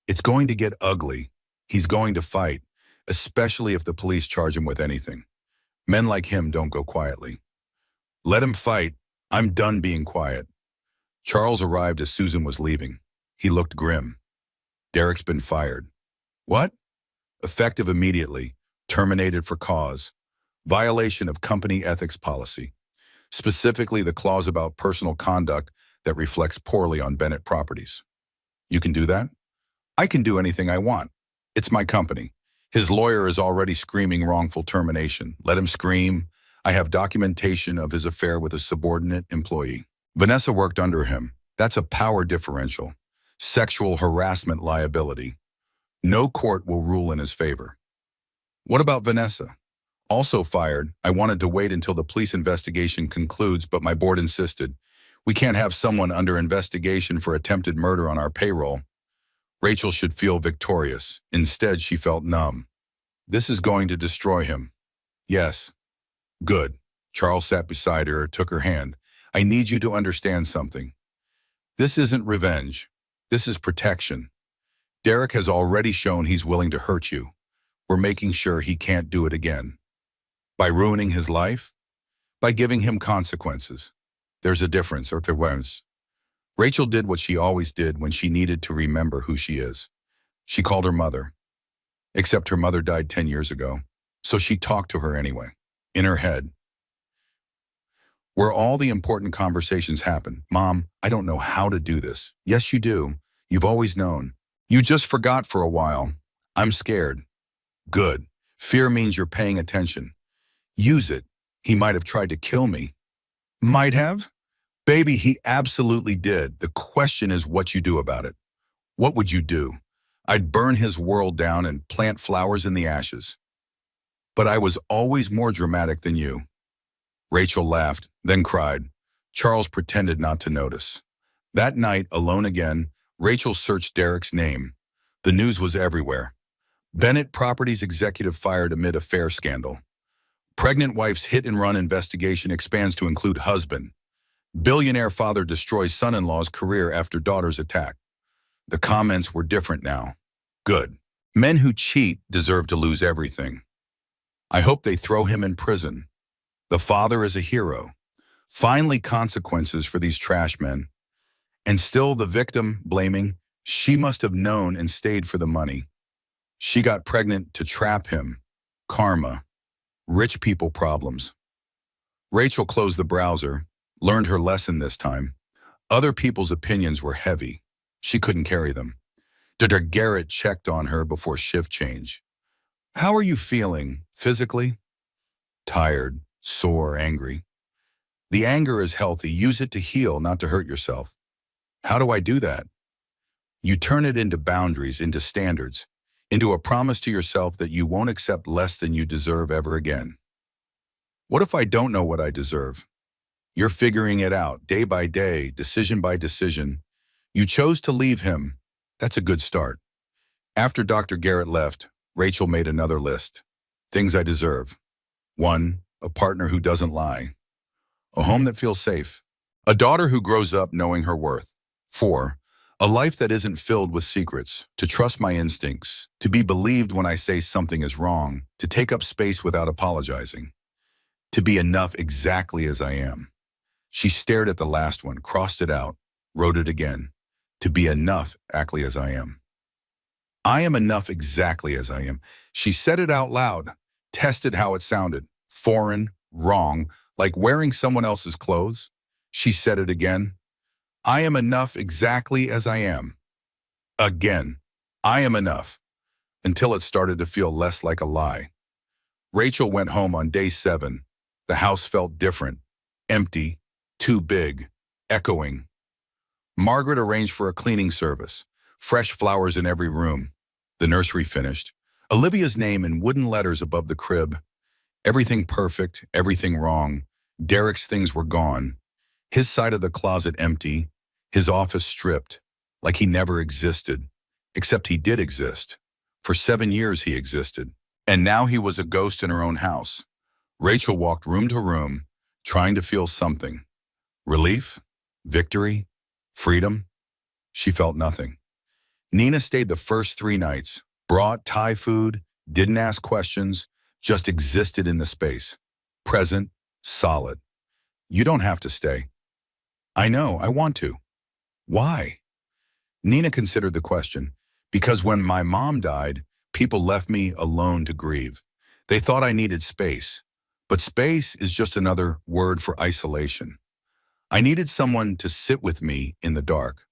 It's going to get ugly. He's going to fight, especially if the police charge him with anything. Men like him don't go quietly. Let him fight. I'm done being quiet. Charles arrived as Susan was leaving. He looked grim. Derek's been fired. What? Effective immediately. Terminated for cause. Violation of company ethics policy. Specifically the clause about personal conduct that reflects poorly on Bennett properties. You can do that? I can do anything I want. It's my company. His lawyer is already screaming wrongful termination. Let him scream. I have documentation of his affair with a subordinate employee. Vanessa worked under him. That's a power differential. Sexual harassment liability. No court will rule in his favor. What about Vanessa? Also fired. I wanted to wait until the police investigation concludes, but my board insisted. We can't have someone under investigation for attempted murder on our payroll. Rachel should feel victorious. Instead, she felt numb. This is going to destroy him. Yes. Good. Charles sat beside her, took her hand. I need you to understand something. This isn't revenge. This is protection. Derek has already shown he's willing to hurt you. We're making sure he can't do it again. By ruining his life? By giving him consequences. There's a difference, or there was. Rachel did what she always did when she needed to remember who she is. She called her mother. Except her mother died 10 years ago, so she talked to her anyway, in her head. Where all the important conversations happen. Mom, I don't know how to do this. Yes, you do. You've always known. You just forgot for a while. I'm scared. Good. Fear means you're paying attention. Use it. He might have tried to kill me. Might have? Baby, he absolutely did. The question is what you do about it. What would you do? I'd burn his world down and plant flowers in the ashes. But I was always more dramatic than you. Rachel laughed, then cried. Charles pretended not to notice. That night, alone again, Rachel searched Derek's name. The news was everywhere. Bennett Properties executive fired amid affair scandal. Pregnant wife's hit-and-run investigation expands to include husband. Billionaire father destroys son-in-law's career after daughter's attack. The comments were different now. Good. Men who cheat deserve to lose everything. I hope they throw him in prison. The father is a hero. Finally, consequences for these trash men. And still the victim blaming, she must have known and stayed for the money. She got pregnant to trap him. Karma. Rich people problems. Rachel closed the browser, learned her lesson this time. Other people's opinions were heavy. She couldn't carry them. Dr. Garrett checked on her before shift change. How are you feeling, physically? Tired, sore, angry. The anger is healthy. Use it to heal, not to hurt yourself. How do I do that? You turn it into boundaries, into standards, into a promise to yourself that you won't accept less than you deserve ever again. What if I don't know what I deserve? You're figuring it out, day by day, decision by decision. You chose to leave him. That's a good start. After Dr. Garrett left, Rachel made another list. Things I deserve. 1. A partner who doesn't lie. A home that feels safe. A daughter who grows up knowing her worth. 4. A life that isn't filled with secrets. To trust my instincts. To be believed when I say something is wrong. To take up space without apologizing. To be enough exactly as I am. She stared at the last one, crossed it out, wrote it again. To be enough exactly as I am. I am enough exactly as I am. She said it out loud, tested how it sounded. Foreign, wrong, like wearing someone else's clothes. She said it again. I am enough exactly as I am. Again, I am enough, until it started to feel less like a lie. Rachel went home on day 7. The house felt different, empty, too big, echoing. Margaret arranged for a cleaning service, fresh flowers in every room. The nursery finished. Olivia's name in wooden letters above the crib. Everything perfect, everything wrong. Derek's things were gone. His side of the closet empty, his office stripped, like he never existed. Except he did exist. For 7 years he existed. And now he was a ghost in her own house. Rachel walked room to room, trying to feel something. Relief? Victory? Freedom? She felt nothing. Nina stayed the first 3 nights, brought Thai food, didn't ask questions, just existed in the space. Present, solid. You don't have to stay. I know, I want to. Why? Nina considered the question. Because when my mom died, people left me alone to grieve. They thought I needed space. But space is just another word for isolation. I needed someone to sit with me in the dark.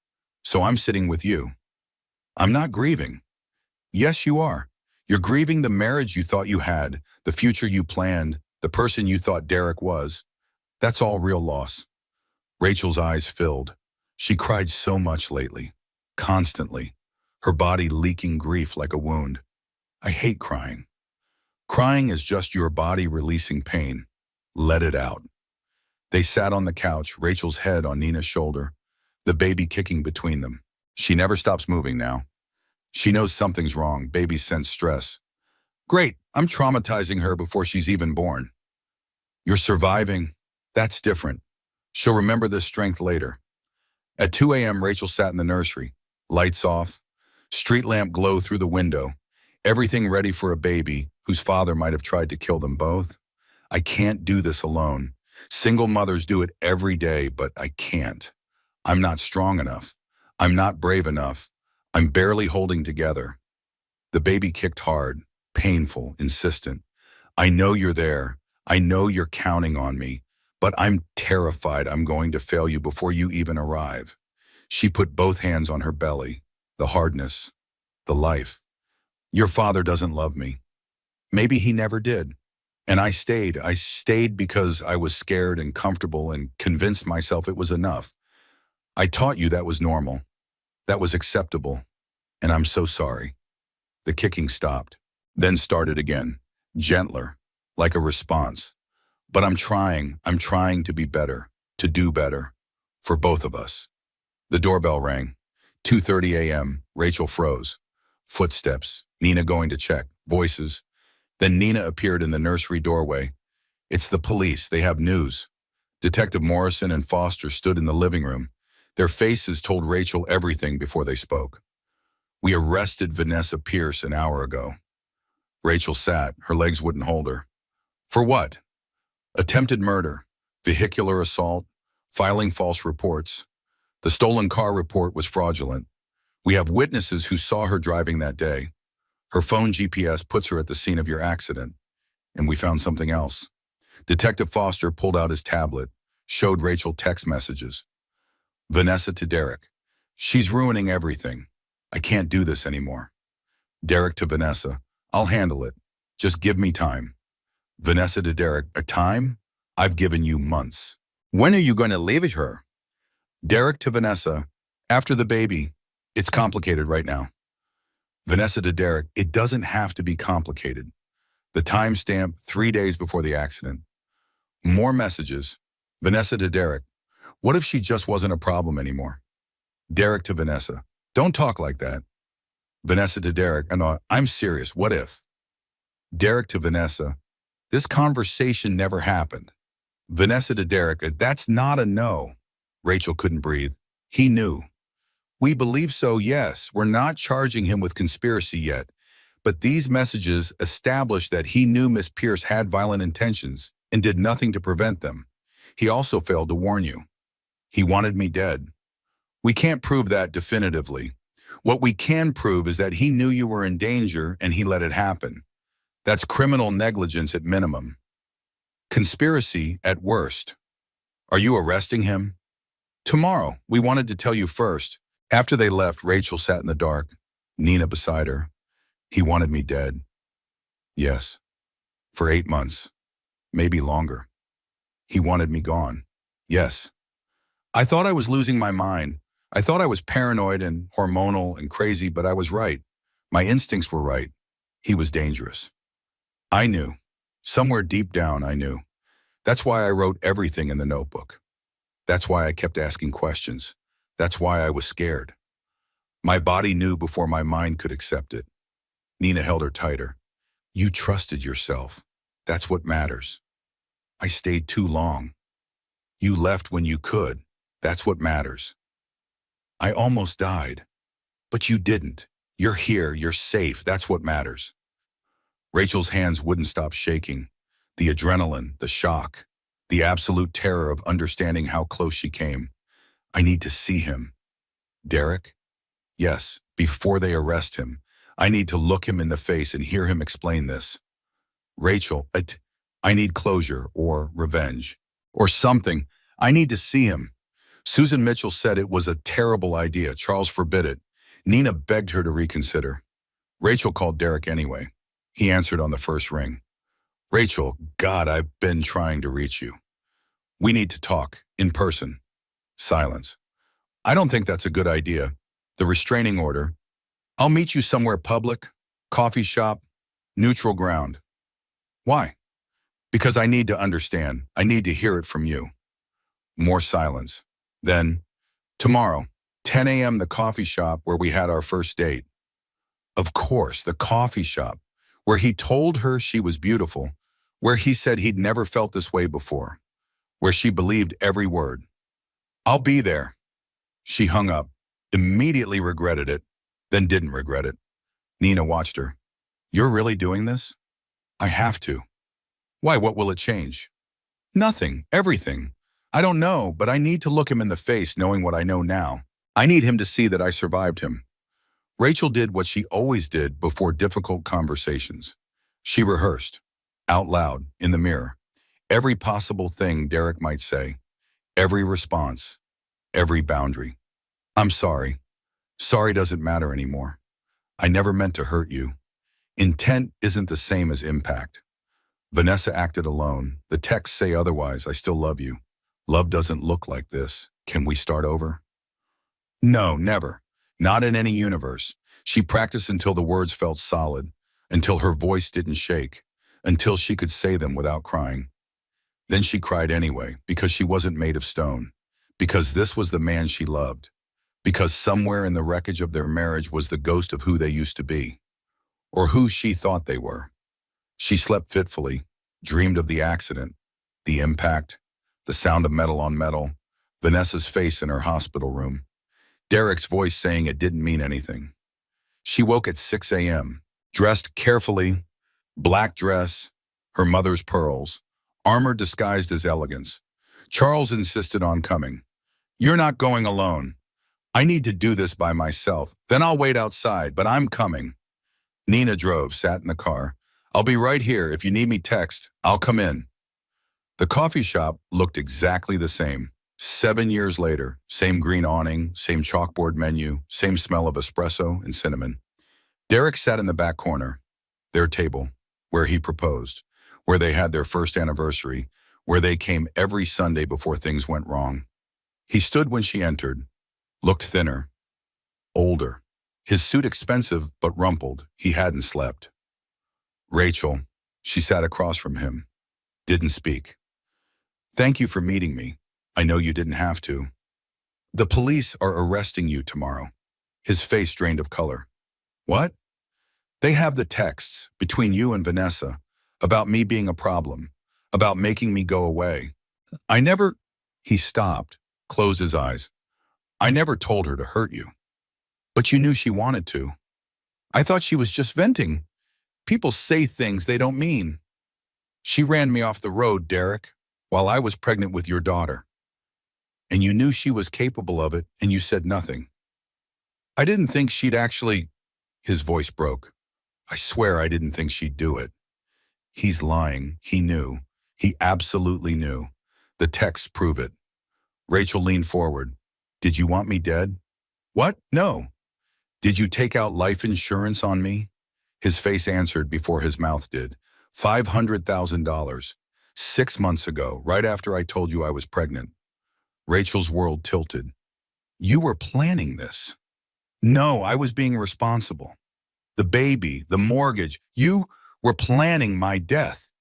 So I'm sitting with you. I'm not grieving. Yes, you are. You're grieving the marriage you thought you had, the future you planned, the person you thought Derek was. That's all real loss. Rachel's eyes filled. She cried so much lately, constantly, her body leaking grief like a wound. I hate crying. Crying is just your body releasing pain. Let it out. They sat on the couch, Rachel's head on Nina's shoulder, the baby kicking between them. She never stops moving now. She knows something's wrong. Babies sense stress. Great, I'm traumatizing her before she's even born. You're surviving. That's different. She'll remember this strength later. At 2 a.m., Rachel sat in the nursery. Lights off. Street lamp glow through the window. Everything ready for a baby whose father might have tried to kill them both. I can't do this alone. Single mothers do it every day, but I can't. I'm not strong enough. I'm not brave enough. I'm barely holding together. The baby kicked hard, painful, insistent. I know you're there. I know you're counting on me, but I'm terrified I'm going to fail you before you even arrive. She put both hands on her belly, the hardness, the life. Your father doesn't love me. Maybe he never did. And I stayed. I stayed because I was scared and comfortable and convinced myself it was enough. I taught you that was normal. That was acceptable. And I'm so sorry. The kicking stopped, then started again, gentler, like a response. But I'm trying to be better, to do better, for both of us. The doorbell rang. 2:30 a.m., Rachel froze. Footsteps, Nina going to check, voices. Then Nina appeared in the nursery doorway. It's the police, they have news. Detective Morrison and Foster stood in the living room. Their faces told Rachel everything before they spoke. We arrested Vanessa Pierce an hour ago. Rachel sat, her legs wouldn't hold her. For what? Attempted murder, vehicular assault, filing false reports. The stolen car report was fraudulent. We have witnesses who saw her driving that day. Her phone GPS puts her at the scene of your accident. And we found something else. Detective Foster pulled out his tablet, showed Rachel text messages. Vanessa to Derek. She's ruining everything. I can't do this anymore. Derek to Vanessa. I'll handle it. Just give me time. Vanessa to Derek. A time? I've given you months. When are you going to leave her? Derek to Vanessa. After the baby. It's complicated right now. Vanessa to Derek. It doesn't have to be complicated. The timestamp 3 days before the accident. More messages. Vanessa to Derek. What if she just wasn't a problem anymore? Derek to Vanessa. Don't talk like that. Vanessa to Derek. No, I'm serious. What if? Derek to Vanessa. This conversation never happened. Vanessa to Derek. That's not a no. Rachel couldn't breathe. He knew. We believe so, yes. We're not charging him with conspiracy yet. But these messages establish that he knew Miss Pierce had violent intentions and did nothing to prevent them. He also failed to warn you. He wanted me dead. We can't prove that definitively. What we can prove is that he knew you were in danger and he let it happen. That's criminal negligence at minimum. Conspiracy at worst. Are you arresting him? Tomorrow. We wanted to tell you first. After they left, Rachel sat in the dark, Nina beside her. He wanted me dead. Yes. For 8 months. Maybe longer. He wanted me gone. Yes. I thought I was losing my mind. I thought I was paranoid and hormonal and crazy, but I was right. My instincts were right. He was dangerous. I knew. Somewhere deep down, I knew. That's why I wrote everything in the notebook. That's why I kept asking questions. That's why I was scared. My body knew before my mind could accept it. Nina held her tighter. You trusted yourself. That's what matters. I stayed too long. You left when you could. That's what matters. I almost died. But you didn't. You're here. You're safe. That's what matters. Rachel's hands wouldn't stop shaking. The adrenaline, the shock, the absolute terror of understanding how close she came. I need to see him. Derek? Yes, before they arrest him. I need to look him in the face and hear him explain this. Rachel, I need closure or revenge or something. I need to see him. Susan Mitchell said it was a terrible idea. Charles forbid it. Nina begged her to reconsider. Rachel called Derek anyway. He answered on the first ring. Rachel, God, I've been trying to reach you. We need to talk, in person. Silence. I don't think that's a good idea. The restraining order. I'll meet you somewhere public, coffee shop, neutral ground. Why? Because I need to understand. I need to hear it from you. More silence. Then, tomorrow, 10 a.m. the coffee shop where we had our first date. Of course, the coffee shop, where he told her she was beautiful, where he said he'd never felt this way before, where she believed every word. I'll be there. She hung up, immediately regretted it, then didn't regret it. Nina watched her. You're really doing this? I have to. Why, what will it change? Nothing, everything. I don't know, but I need to look him in the face knowing what I know now. I need him to see that I survived him. Rachel did what she always did before difficult conversations. She rehearsed, out loud, in the mirror, every possible thing Derek might say, every response, every boundary. I'm sorry. Sorry doesn't matter anymore. I never meant to hurt you. Intent isn't the same as impact. Vanessa acted alone. The texts say otherwise. I still love you. Love doesn't look like this. Can we start over? No, never. Not in any universe. She practiced until the words felt solid, until her voice didn't shake, until she could say them without crying. Then she cried anyway, because she wasn't made of stone, because this was the man she loved, because somewhere in the wreckage of their marriage was the ghost of who they used to be, or who she thought they were. She slept fitfully, dreamed of the accident, the impact, the sound of metal on metal, Vanessa's face in her hospital room, Derek's voice saying it didn't mean anything. She woke at 6 a.m., dressed carefully, black dress, her mother's pearls, armor disguised as elegance. Charles insisted on coming. You're not going alone. I need to do this by myself. Then I'll wait outside, but I'm coming. Nina drove, sat in the car. I'll be right here. If you need me, text. I'll come in. The coffee shop looked exactly the same. 7 years later, same green awning, same chalkboard menu, same smell of espresso and cinnamon. Derek sat in the back corner, their table, where he proposed, where they had their first anniversary, where they came every Sunday before things went wrong. He stood when she entered, looked thinner, older, his suit expensive but rumpled. He hadn't slept. Rachel, she sat across from him, didn't speak. Thank you for meeting me. I know you didn't have to. The police are arresting you tomorrow. His face drained of color. What? They have the texts between you and Vanessa about me being a problem, about making me go away. I never... He stopped, closed his eyes. I never told her to hurt you. But you knew she wanted to. I thought she was just venting. People say things they don't mean. She ran me off the road, Derek, while I was pregnant with your daughter. And you knew she was capable of it, and you said nothing. I didn't think she'd actually... His voice broke. I swear I didn't think she'd do it. He's lying. He knew. He absolutely knew. The texts prove it. Rachel leaned forward. Did you want me dead? What? No. Did you take out life insurance on me? His face answered before his mouth did. $500,000. 6 months ago, right after I told you I was pregnant. Rachel's world tilted. You were planning this. No, I was being responsible. The baby, the mortgage, you were planning my death.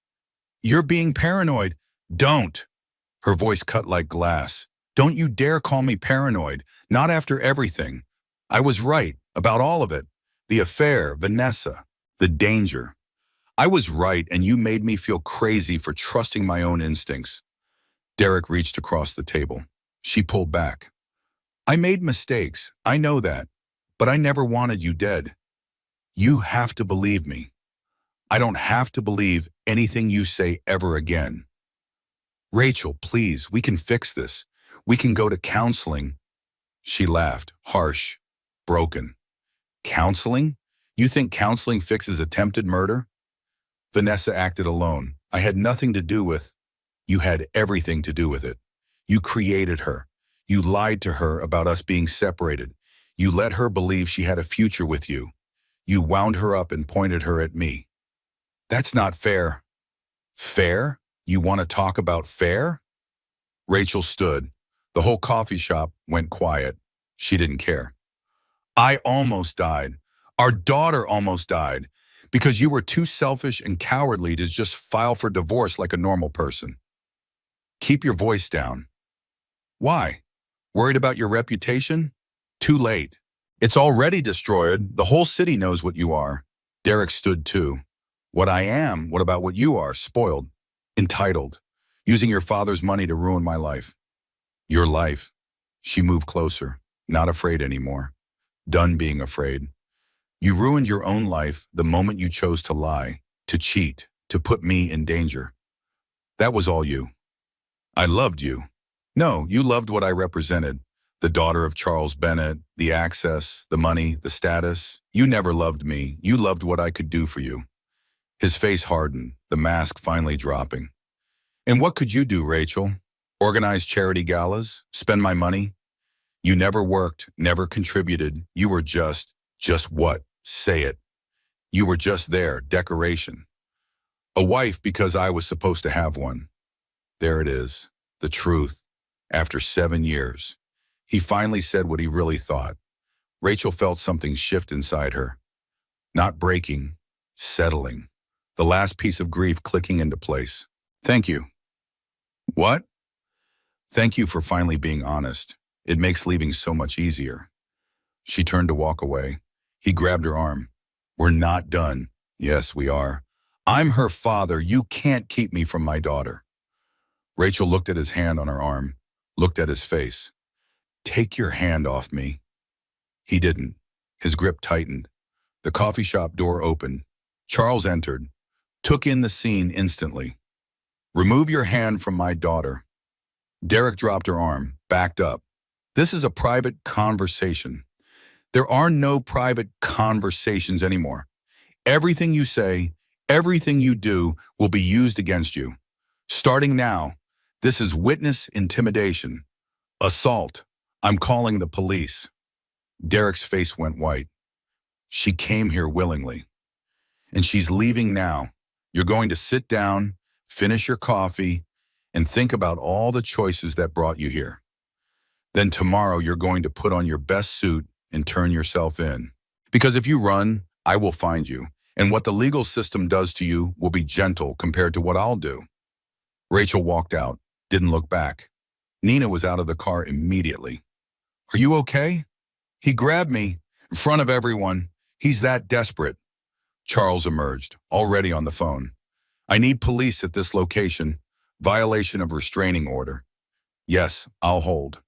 You're being paranoid. Don't. Her voice cut like glass. Don't you dare call me paranoid, not after everything. I was right about all of it. The affair, Vanessa, the danger. I was right, and you made me feel crazy for trusting my own instincts. Derek reached across the table. She pulled back. I made mistakes, I know that, but I never wanted you dead. You have to believe me. I don't have to believe anything you say ever again. Rachel, please, we can fix this. We can go to counseling. She laughed, harsh, broken. Counseling? You think counseling fixes attempted murder? Vanessa acted alone. I had nothing to do with... You had everything to do with it. You created her. You lied to her about us being separated. You let her believe she had a future with you. You wound her up and pointed her at me. That's not fair. Fair? You want to talk about fair? Rachel stood. The whole coffee shop went quiet. She didn't care. I almost died. Our daughter almost died because you were too selfish and cowardly to just file for divorce like a normal person. Keep your voice down. Why? Worried about your reputation? Too late. It's already destroyed. The whole city knows what you are. Derek stood too. What I am, what about what you are? Spoiled. Entitled. Using your father's money to ruin my life. Your life. She moved closer. Not afraid anymore. Done being afraid. You ruined your own life the moment you chose to lie, to cheat, to put me in danger. That was all you. I loved you. No, you loved what I represented. The daughter of Charles Bennett, the access, the money, the status. You never loved me. You loved what I could do for you. His face hardened, the mask finally dropping. And what could you do, Rachel? Organize charity galas? Spend my money? You never worked, never contributed. You were just what? Say it. You were just there, decoration. A wife because I was supposed to have one. There it is, the truth. After 7 years, he finally said what he really thought. Rachel felt something shift inside her. Not breaking, settling. The last piece of grief clicking into place. Thank you. What? Thank you for finally being honest. It makes leaving so much easier. She turned to walk away. He grabbed her arm. We're not done. Yes, we are. I'm her father. You can't keep me from my daughter. Rachel looked at his hand on her arm, looked at his face. Take your hand off me. He didn't. His grip tightened. The coffee shop door opened. Charles entered, took in the scene instantly. Remove your hand from my daughter. Derek dropped her arm, backed up. This is a private conversation. There are no private conversations anymore. Everything you say, everything you do will be used against you. Starting now, this is witness intimidation. Assault. I'm calling the police. Derek's face went white. She came here willingly. And she's leaving now. You're going to sit down, finish your coffee, and think about all the choices that brought you here. Then tomorrow you're going to put on your best suit and turn yourself in. Because if you run, I will find you. And what the legal system does to you will be gentle compared to what I'll do. Rachel walked out, Didn't look back. Nina was out of the car immediately. Are you okay? He grabbed me in front of everyone. He's that desperate. Charles emerged, already on the phone. I need police at this location. Violation of restraining order. Yes, I'll hold.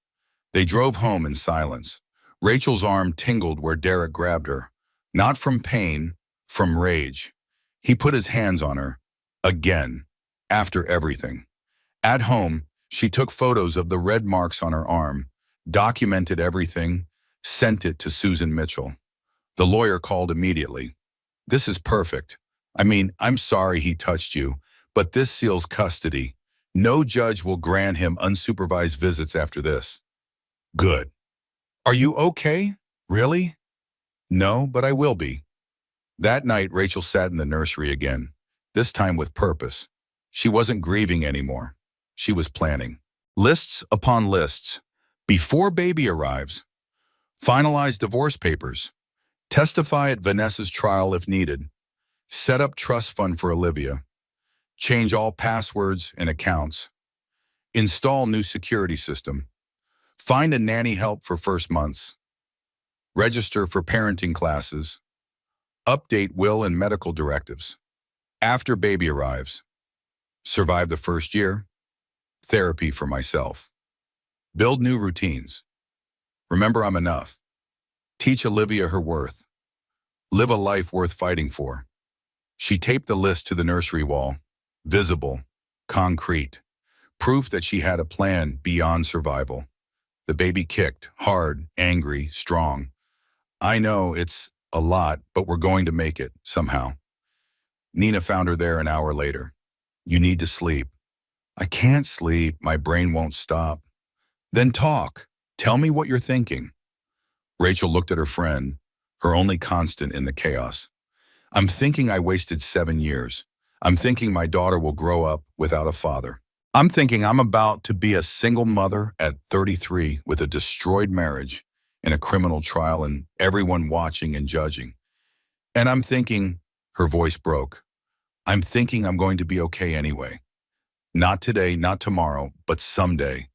They drove home in silence. Rachel's arm tingled where Derek grabbed her. Not from pain, from rage. He put his hands on her. Again. After everything. At home, she took photos of the red marks on her arm, documented everything, sent it to Susan Mitchell. The lawyer called immediately. This is perfect. I mean, I'm sorry he touched you, but this seals custody. No judge will grant him unsupervised visits after this. Good. Are you okay? Really? No, but I will be. That night, Rachel sat in the nursery again, this time with purpose. She wasn't grieving anymore. She was planning. Lists upon lists. Before baby arrives. Finalize divorce papers. Testify at Vanessa's trial if needed. Set up trust fund for Olivia. Change all passwords and accounts. Install new security system. Find a nanny help for first months. Register for parenting classes. Update will and medical directives. After baby arrives. Survive the first year. Therapy for myself. Build new routines. Remember I'm enough. Teach Olivia her worth. Live a life worth fighting for. She taped the list to the nursery wall. Visible. Concrete. Proof that she had a plan beyond survival. The baby kicked, hard, angry, strong. I know it's a lot, but we're going to make it, somehow. Nina found her there an hour later. You need to sleep. I can't sleep. My brain won't stop. Then talk. Tell me what you're thinking. Rachel looked at her friend, her only constant in the chaos. I'm thinking I wasted 7 years. I'm thinking my daughter will grow up without a father. I'm thinking I'm about to be a single mother at 33 with a destroyed marriage in a criminal trial and everyone watching and judging. And I'm thinking, her voice broke, I'm thinking I'm going to be okay anyway. Not today, not tomorrow, but someday.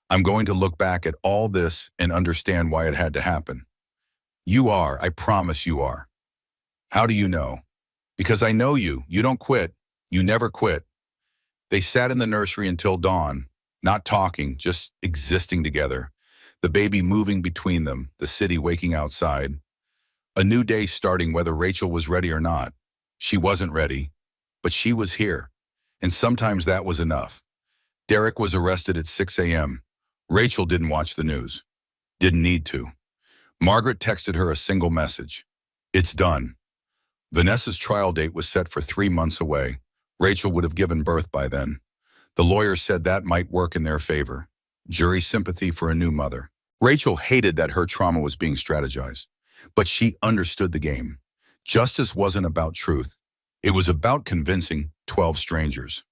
I'm going to look back at all this and understand why it had to happen. You are, I promise you are. How do you know? Because I know you. You don't quit. You never quit. They sat in the nursery until dawn, not talking, just existing together. The baby moving between them, the city waking outside. A new day starting whether Rachel was ready or not. She wasn't ready, but she was here. And sometimes that was enough. Derek was arrested at 6 a.m. Rachel didn't watch the news. Didn't need to. Margaret texted her a single message. It's done. Vanessa's trial date was set for 3 months away. Rachel would have given birth by then. The lawyer said that might work in their favor. Jury sympathy for a new mother. Rachel hated that her trauma was being strategized, but she understood the game. Justice wasn't about truth. It was about convincing 12 strangers.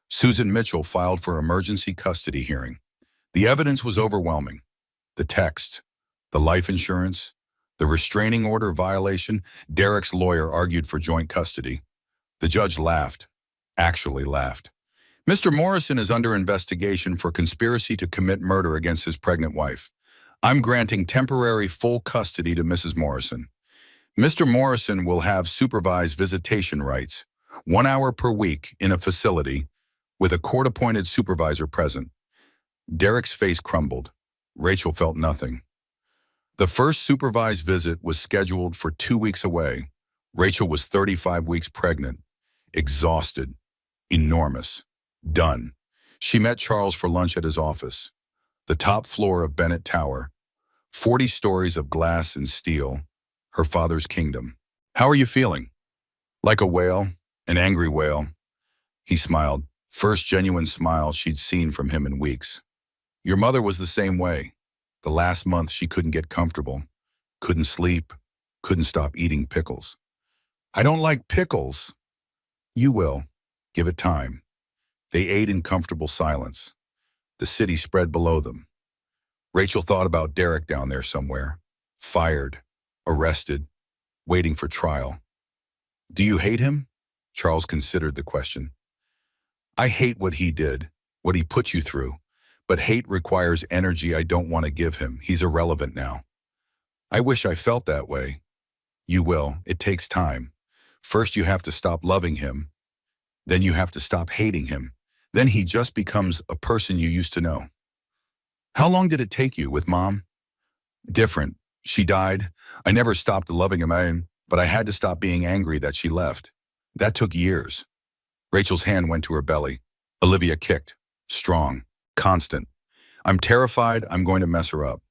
Susan Mitchell filed for emergency custody hearing. The evidence was overwhelming. The text, the life insurance, the restraining order violation. Derek's lawyer argued for joint custody. The judge laughed, actually laughed. Mr. Morrison is under investigation for conspiracy to commit murder against his pregnant wife. I'm granting temporary full custody to Mrs. Morrison. Mr. Morrison will have supervised visitation rights, 1 hour per week in a facility with a court-appointed supervisor present. Derek's face crumbled. Rachel felt nothing. The first supervised visit was scheduled for 2 weeks away. Rachel was 35 weeks pregnant, exhausted, enormous, done. She met Charles for lunch at his office, the top floor of Bennett Tower, 40 stories of glass and steel, her father's kingdom. How are you feeling? Like a whale, an angry whale. He smiled, first genuine smile she'd seen from him in weeks. Your mother was the same way. The last month she couldn't get comfortable, couldn't sleep, couldn't stop eating pickles. I don't like pickles. You will. Give it time. They ate in comfortable silence. The city spread below them. Rachel thought about Derek down there somewhere, fired, arrested, waiting for trial. Do you hate him? Charles considered the question. I hate what he did, what he put you through. But hate requires energy I don't want to give him. He's irrelevant now. I wish I felt that way. You will. It takes time. First, you have to stop loving him. Then you have to stop hating him. Then he just becomes a person you used to know. How long did it take you with Mom? Different. She died. I never stopped loving him, but I had to stop being angry that she left. That took years. Rachel's hand went to her belly. Olivia kicked. Strong. Constant. I'm terrified I'm going to mess her up.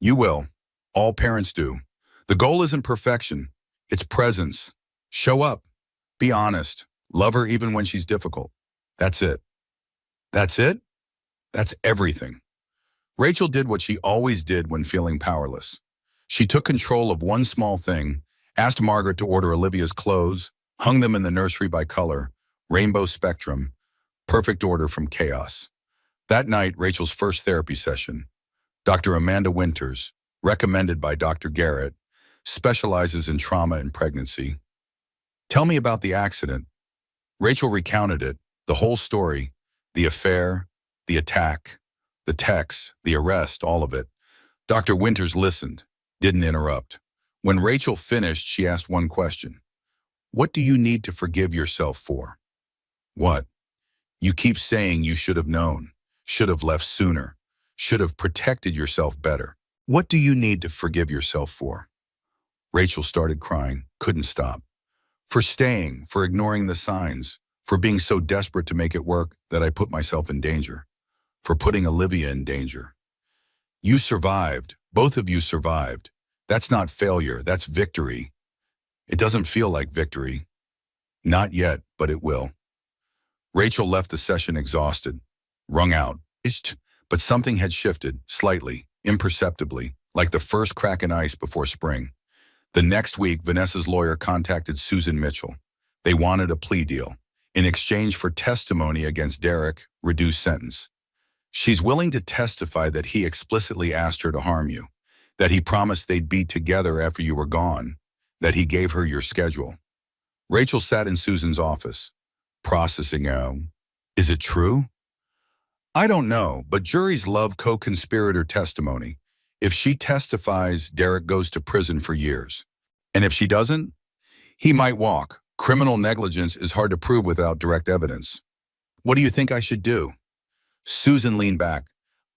You will. All parents do. The goal isn't perfection. It's presence. Show up. Be honest. Love her even when she's difficult. That's it. That's it? That's everything. Rachel did what she always did when feeling powerless. She took control of one small thing, asked Margaret to order Olivia's clothes, hung them in the nursery by color, rainbow spectrum, perfect order from chaos. That night, Rachel's first therapy session. Dr. Amanda Winters, recommended by Dr. Garrett, specializes in trauma and pregnancy. Tell me about the accident. Rachel recounted it, the whole story, the affair, the attack, the text, the arrest, all of it. Dr. Winters listened, didn't interrupt. When Rachel finished, she asked one question. What do you need to forgive yourself for? What? You keep saying you should have known, should have left sooner, should have protected yourself better. What do you need to forgive yourself for? Rachel started crying, couldn't stop. For staying, for ignoring the signs, for being so desperate to make it work that I put myself in danger, for putting Olivia in danger. You survived. Both of you survived. That's not failure, that's victory. It doesn't feel like victory. Not yet, but it will. Rachel left the session exhausted, wrung out. But something had shifted, slightly, imperceptibly, like the first crack in ice before spring. The next week, Vanessa's lawyer contacted Susan Mitchell. They wanted a plea deal. In exchange for testimony against Derek, reduced sentence. She's willing to testify that he explicitly asked her to harm you, that he promised they'd be together after you were gone, that he gave her your schedule. Rachel sat in Susan's office, processing, is it true? I don't know, but juries love co-conspirator testimony. If she testifies, Derek goes to prison for years. And if she doesn't, he might walk. Criminal negligence is hard to prove without direct evidence. What do you think I should do? Susan leaned back.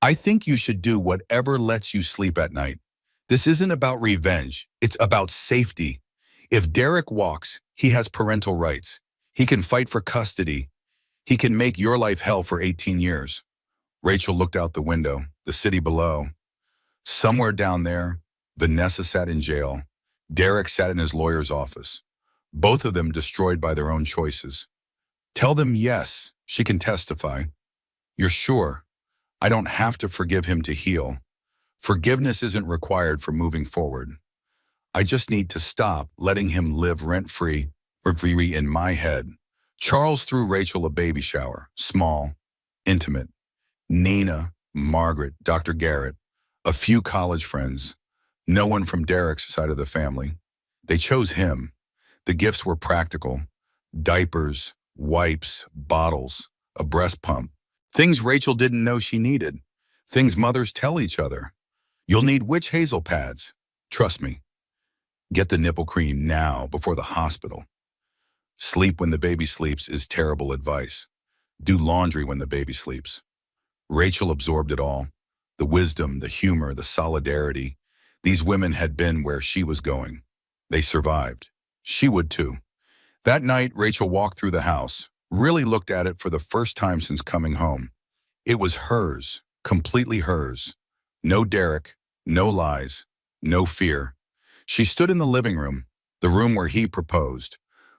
I think you should do whatever lets you sleep at night. This isn't about revenge. It's about safety. If Derek walks, he has parental rights. He can fight for custody. He can make your life hell for 18 years. Rachel looked out the window, the city below. Somewhere down there, Vanessa sat in jail. Derek sat in his lawyer's office. Both of them destroyed by their own choices. Tell them yes, she can testify. You're sure? I don't have to forgive him to heal. Forgiveness isn't required for moving forward. I just need to stop letting him live rent-free in my head. Charles threw Rachel a baby shower, small, intimate. Nina, Margaret, Dr. Garrett, a few college friends, no one from Derek's side of the family. They chose him. The gifts were practical. Diapers, wipes, bottles, a breast pump. Things Rachel didn't know she needed. Things mothers tell each other. You'll need witch hazel pads. Trust me. Get the nipple cream now before the hospital. Sleep when the baby sleeps is terrible advice. Do laundry when the baby sleeps. Rachel absorbed it all. The wisdom, the humor, the solidarity. These women had been where she was going. They survived. She would too. That night, Rachel walked through the house, really looked at it for the first time since coming home. It was hers, completely hers. No Derek, no lies, no fear. She stood in the living room, the room where he proposed,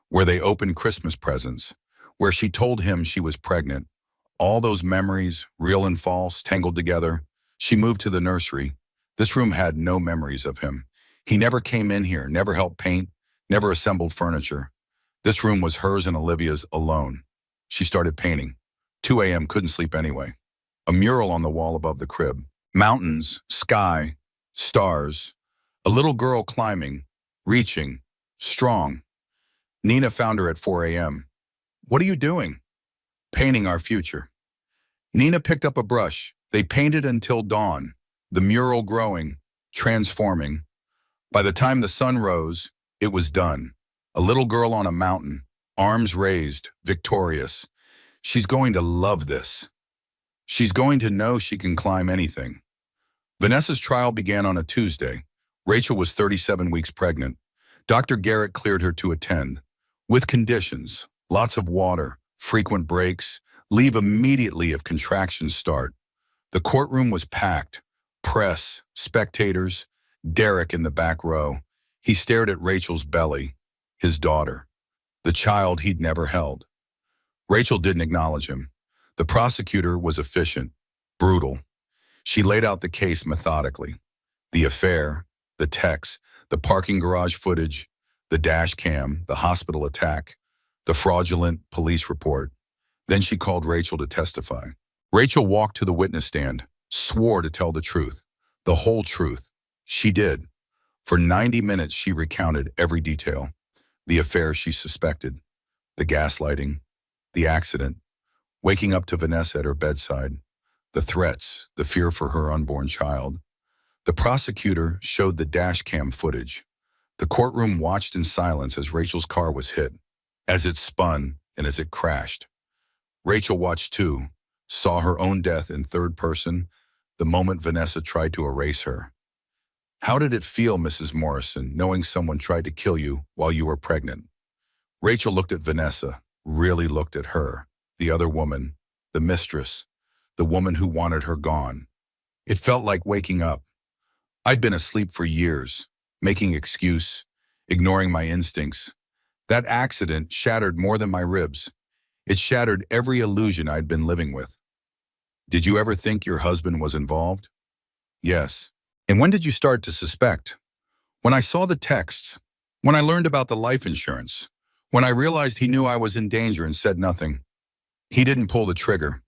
where they opened Christmas presents, where she told him she was pregnant. All those memories, real and false, tangled together. She moved to the nursery. This room had no memories of him. He never came in here, never helped paint, never assembled furniture. This room was hers and Olivia's alone. She started painting. 2 a.m. couldn't sleep anyway. A mural on the wall above the crib. Mountains, sky, stars. A little girl climbing, reaching, strong. Nina found her at 4 a.m. What are you doing? Painting our future. Nina picked up a brush. They painted until dawn, the mural growing, transforming. By the time the sun rose, it was done. A little girl on a mountain, arms raised, victorious. She's going to love this. She's going to know she can climb anything. Vanessa's trial began on a Tuesday. Rachel was 37 weeks pregnant. Dr. Garrett cleared her to attend, with conditions: lots of water, frequent breaks, leave immediately if contractions start. The courtroom was packed. Press, spectators, Derek in the back row. He stared at Rachel's belly, his daughter, the child he'd never held. Rachel didn't acknowledge him. The prosecutor was efficient, brutal. She laid out the case methodically. The affair, the texts, the parking garage footage, the dash cam, the hospital attack, the fraudulent police report. Then she called Rachel to testify. Rachel walked to the witness stand, swore to tell the truth, the whole truth. She did. For 90 minutes, she recounted every detail: the affair she suspected, the gaslighting, the accident, waking up to Vanessa at her bedside, the threats, the fear for her unborn child. The prosecutor showed the dash cam footage. The courtroom watched in silence as Rachel's car was hit, as it spun and as it crashed. Rachel watched too, saw her own death in third person the moment Vanessa tried to erase her. How did it feel, Mrs. Morrison, knowing someone tried to kill you while you were pregnant? Rachel looked at Vanessa, really looked at her, the other woman, the mistress, the woman who wanted her gone. It felt like waking up. I'd been asleep for years, making excuse, ignoring my instincts. That accident shattered more than my ribs. It shattered every illusion I'd been living with. Did you ever think your husband was involved? Yes. And when did you start to suspect? When I saw the texts, when I learned about the life insurance, when I realized he knew I was in danger and said nothing. He didn't pull the trigger,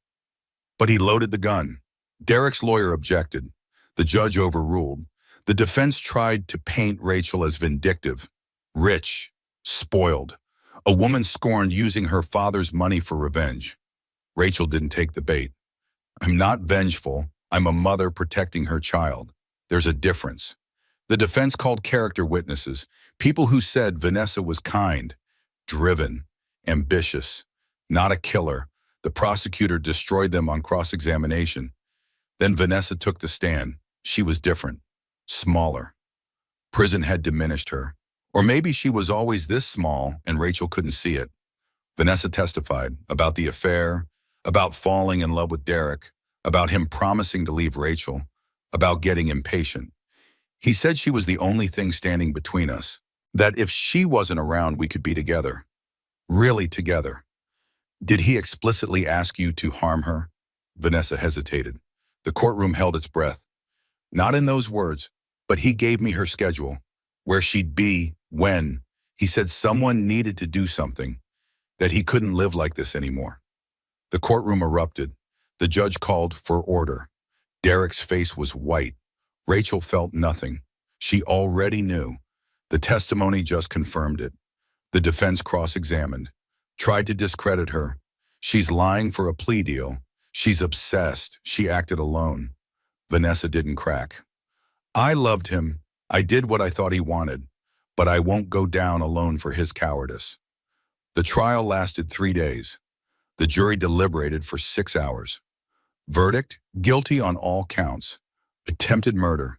but he loaded the gun. Derek's lawyer objected. The judge overruled. The defense tried to paint Rachel as vindictive, rich, spoiled, a woman scorned using her father's money for revenge. Rachel didn't take the bait. I'm not vengeful. I'm a mother protecting her child. There's a difference. The defense called character witnesses, people who said Vanessa was kind, driven, ambitious, not a killer. The prosecutor destroyed them on cross-examination. Then Vanessa took the stand. She was different, smaller. Prison had diminished her. Or maybe she was always this small and Rachel couldn't see it. Vanessa testified about the affair, about falling in love with Derek, about him promising to leave Rachel, about getting impatient. He said she was the only thing standing between us, that if she wasn't around, we could be together. Really together. Did he explicitly ask you to harm her? Vanessa hesitated. The courtroom held its breath. Not in those words, but he gave me her schedule, where she'd be, when. He said someone needed to do something, that he couldn't live like this anymore. The courtroom erupted. The judge called for order. Derek's face was white. Rachel felt nothing. She already knew. The testimony just confirmed it. The defense cross-examined, tried to discredit her. She's lying for a plea deal. She's obsessed. She acted alone. Vanessa didn't crack. I loved him. I did what I thought he wanted, but I won't go down alone for his cowardice. The trial lasted 3 days. The jury deliberated for 6 hours. Verdict: guilty on all counts. Attempted murder,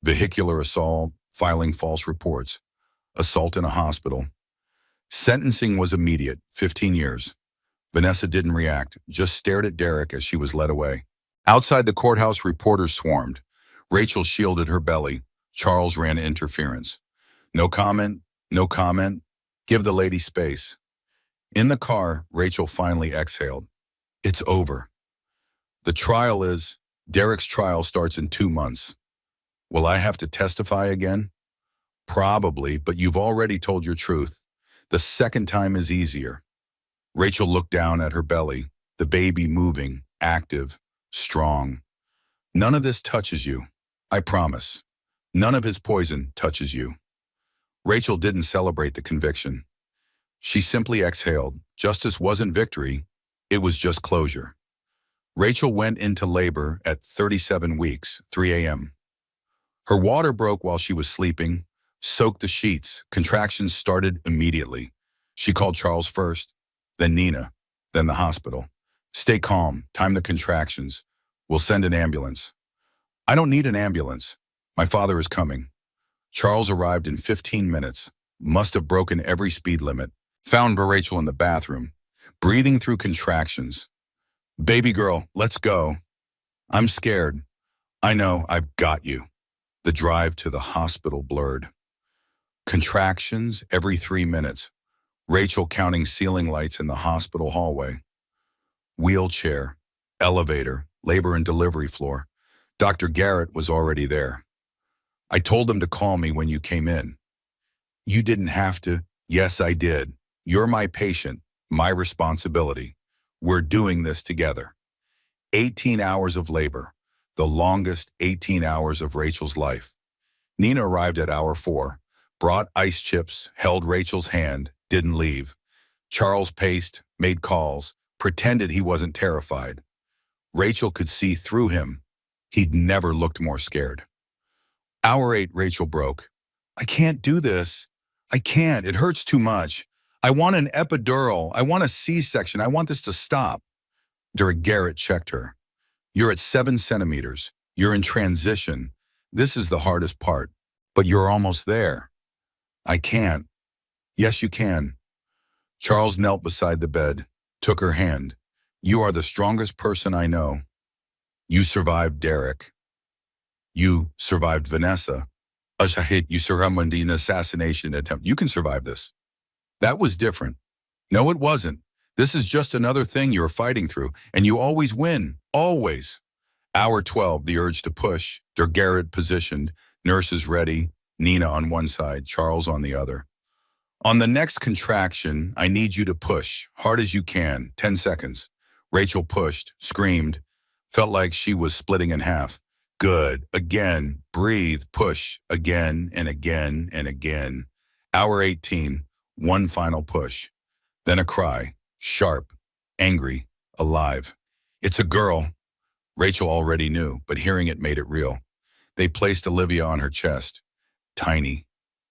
vehicular assault, filing false reports, assault in a hospital. Sentencing was immediate, 15 years. Vanessa didn't react, just stared at Derek as she was led away. Outside the courthouse, reporters swarmed. Rachel shielded her belly. Charles ran interference. No comment, no comment. Give the lady space. In the car, Rachel finally exhaled. It's over. The trial is, Derek's trial starts in 2 months. Will I have to testify again? Probably, but you've already told your truth. The second time is easier. Rachel looked down at her belly, the baby moving, active, strong. None of this touches you, I promise. None of his poison touches you. Rachel didn't celebrate the conviction. She simply exhaled. Justice wasn't victory, it was just closure. Rachel went into labor at 37 weeks, 3 a.m. Her water broke while she was sleeping, soaked the sheets. Contractions started immediately. She called Charles first, then Nina, then the hospital. Stay calm, time the contractions. We'll send an ambulance. I don't need an ambulance. My father is coming. Charles arrived in 15 minutes, must have broken every speed limit. Found Rachel in the bathroom, breathing through contractions. Baby girl, let's go. I'm scared. I know, I've got you. The drive to the hospital blurred. Contractions every 3 minutes. Rachel counting ceiling lights in the hospital hallway. Wheelchair, elevator, labor and delivery floor. Dr. Garrett was already there. I told him to call me when you came in. You didn't have to. Yes, I did. You're my patient, my responsibility. We're doing this together. 18 hours of labor, the longest 18 hours of Rachel's life. Nina arrived at hour 4, brought ice chips, held Rachel's hand, didn't leave. Charles paced, made calls, pretended he wasn't terrified. Rachel could see through him. He'd never looked more scared. Hour 8, Rachel broke. I can't do this. I can't. It hurts too much. I want an epidural. I want a C-section. I want this to stop. Dr. Garrett checked her. You're at 7 centimeters. You're in transition. This is the hardest part. But you're almost there. I can't. Yes, you can. Charles knelt beside the bed, took her hand. You are the strongest person I know. You survived Derek. You survived Vanessa. You survived an assassination attempt. You can survive this. That was different. No, it wasn't. This is just another thing you're fighting through, and you always win. Always. Hour 12, the urge to push. Dr. Garrett positioned, nurses ready, Nina on one side, Charles on the other. On the next contraction, I need you to push, hard as you can, 10 seconds. Rachel pushed, screamed, felt like she was splitting in half. Good. Again. Breathe. Push. Again and again and again. Hour 18. One final push. Then a cry. Sharp. Angry. Alive. It's a girl. Rachel already knew, but hearing it made it real. They placed Olivia on her chest. Tiny.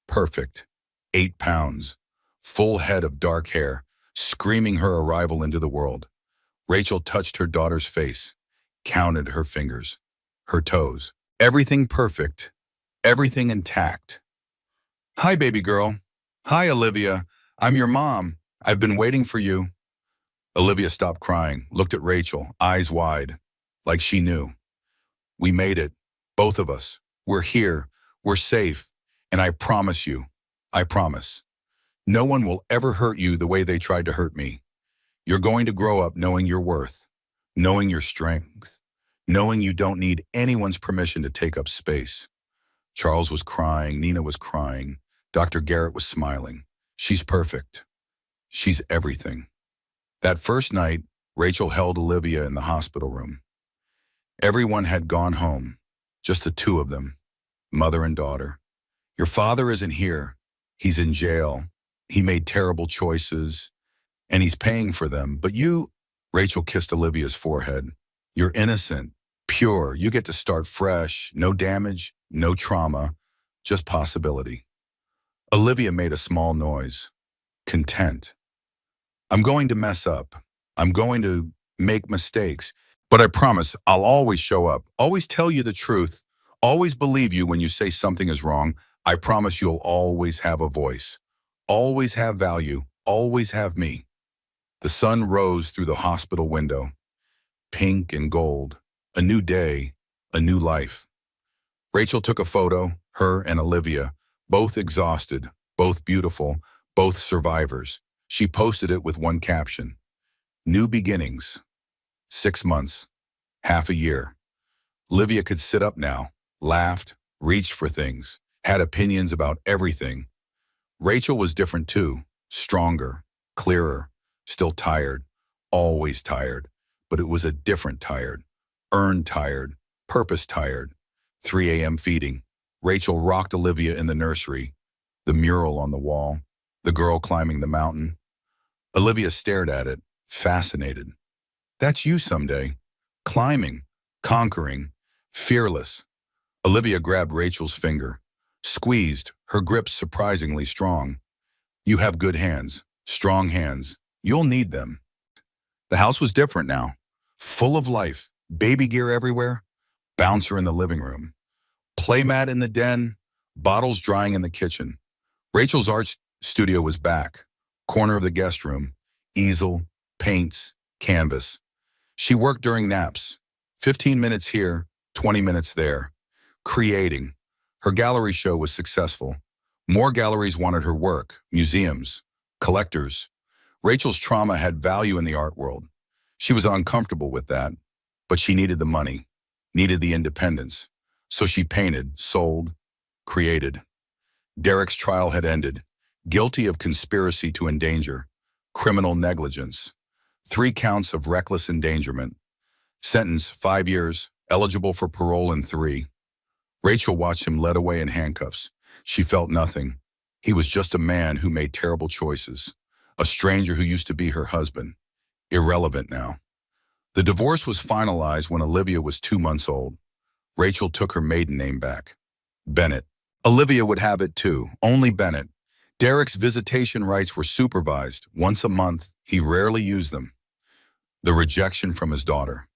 Perfect. 8 pounds. Full head of dark hair. Screaming her arrival into the world. Rachel touched her daughter's face. Counted her fingers. Her toes. Everything perfect. Everything intact. Hi, baby girl. Hi, Olivia. I'm your mom. I've been waiting for you. Olivia stopped crying, looked at Rachel, eyes wide, like she knew. We made it. Both of us. We're here. We're safe. And I promise you, I promise, no one will ever hurt you the way they tried to hurt me. You're going to grow up knowing your worth, knowing your strength, knowing you don't need anyone's permission to take up space. Charles was crying. Nina was crying. Dr. Garrett was smiling. She's perfect. She's everything. That first night, Rachel held Olivia in the hospital room. Everyone had gone home, just the two of them, mother and daughter. Your father isn't here. He's in jail. He made terrible choices, and he's paying for them. But you, Rachel kissed Olivia's forehead. You're innocent, pure. You get to start fresh. No damage, no trauma, just possibility. Olivia made a small noise. Content. I'm going to mess up. I'm going to make mistakes. But I promise I'll always show up, always tell you the truth, always believe you when you say something is wrong. I promise you'll always have a voice, always have value, always have me. The sun rose through the hospital window, pink and gold, a new day, a new life. Rachel took a photo, her and Olivia, both exhausted, both beautiful, both survivors. She posted it with one caption: New beginnings. 6 months, half a year. Olivia could sit up now, laughed, reached for things, had opinions about everything. Rachel was different too, stronger, clearer, still tired, always tired, but it was a different tired, earned tired, purpose tired. 3 a.m. feeding. Rachel rocked Olivia in the nursery, the mural on the wall, the girl climbing the mountain. Olivia stared at it, fascinated. That's you someday. climbing, conquering, fearless. Olivia grabbed Rachel's finger, squeezed, her grip surprisingly strong. You have good hands, strong hands. You'll need them. The house was different now, full of life, baby gear everywhere, bouncer in the living room, playmat in the den, bottles drying in the kitchen. Rachel's art studio was back, corner of the guest room, easel, paints, canvas. She worked during naps, 15 minutes here, 20 minutes there, creating. Her gallery show was successful. More galleries wanted her work, museums, collectors. Rachel's trauma had value in the art world. She was uncomfortable with that, but she needed the money, needed the independence. So she painted, sold, created. Derek's trial had ended, guilty of conspiracy to endanger, criminal negligence, 3 counts of reckless endangerment, sentence 5 years, eligible for parole in 3. Rachel watched him led away in handcuffs. She felt nothing. He was just a man who made terrible choices, a stranger who used to be her husband, irrelevant now. The divorce was finalized when Olivia was 2 months old. Rachel took her maiden name back, Bennett. Olivia would have it too, only Bennett. Derek's visitation rights were supervised. Once a month, he rarely used them. The rejection from his daughter,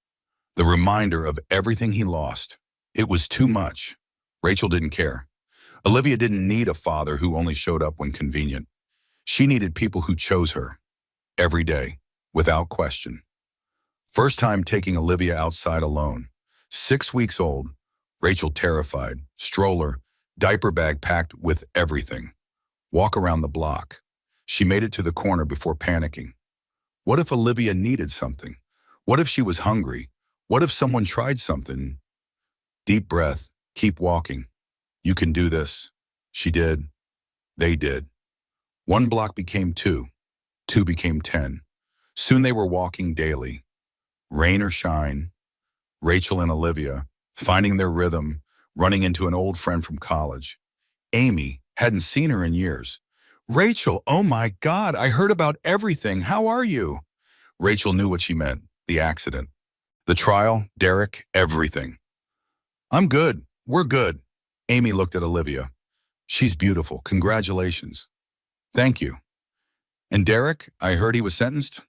the reminder of everything he lost. It was too much. Rachel didn't care. Olivia didn't need a father who only showed up when convenient. She needed people who chose her, every day, without question. First time taking Olivia outside alone. 6 weeks old, Rachel terrified, stroller, diaper bag packed with everything. Walk around the block. She made it to the corner before panicking. What if Olivia needed something? What if she was hungry? What if someone tried something? Deep breath, keep walking. You can do this. She did. They did. 1 block became 2. 2 became 10. Soon they were walking daily. Rain or shine, Rachel and Olivia, finding their rhythm, running into an old friend from college. Amy, hadn't seen her in years. Rachel, oh my God, I heard about everything. How are you? Rachel knew what she meant, the accident. The trial, Derek, everything. I'm good. We're good. Amy looked at Olivia. She's beautiful. Congratulations. Thank you. And Derek, I heard he was sentenced?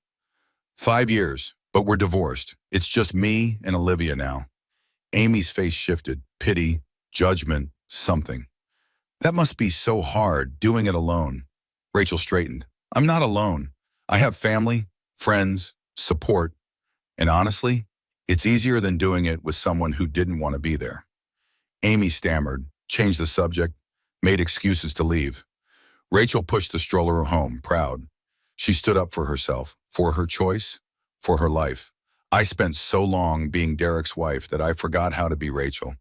5 years, but we're divorced. It's just me and Olivia now. Amy's face shifted. Pity, judgment, something. That must be so hard, doing it alone. Rachel straightened. I'm not alone. I have family, friends, support. And honestly, it's easier than doing it with someone who didn't want to be there. Amy stammered, changed the subject, made excuses to leave. Rachel pushed the stroller home, proud. She stood up for herself, for her choice, for her life. I spent so long being Derek's wife that I forgot how to be Rachel.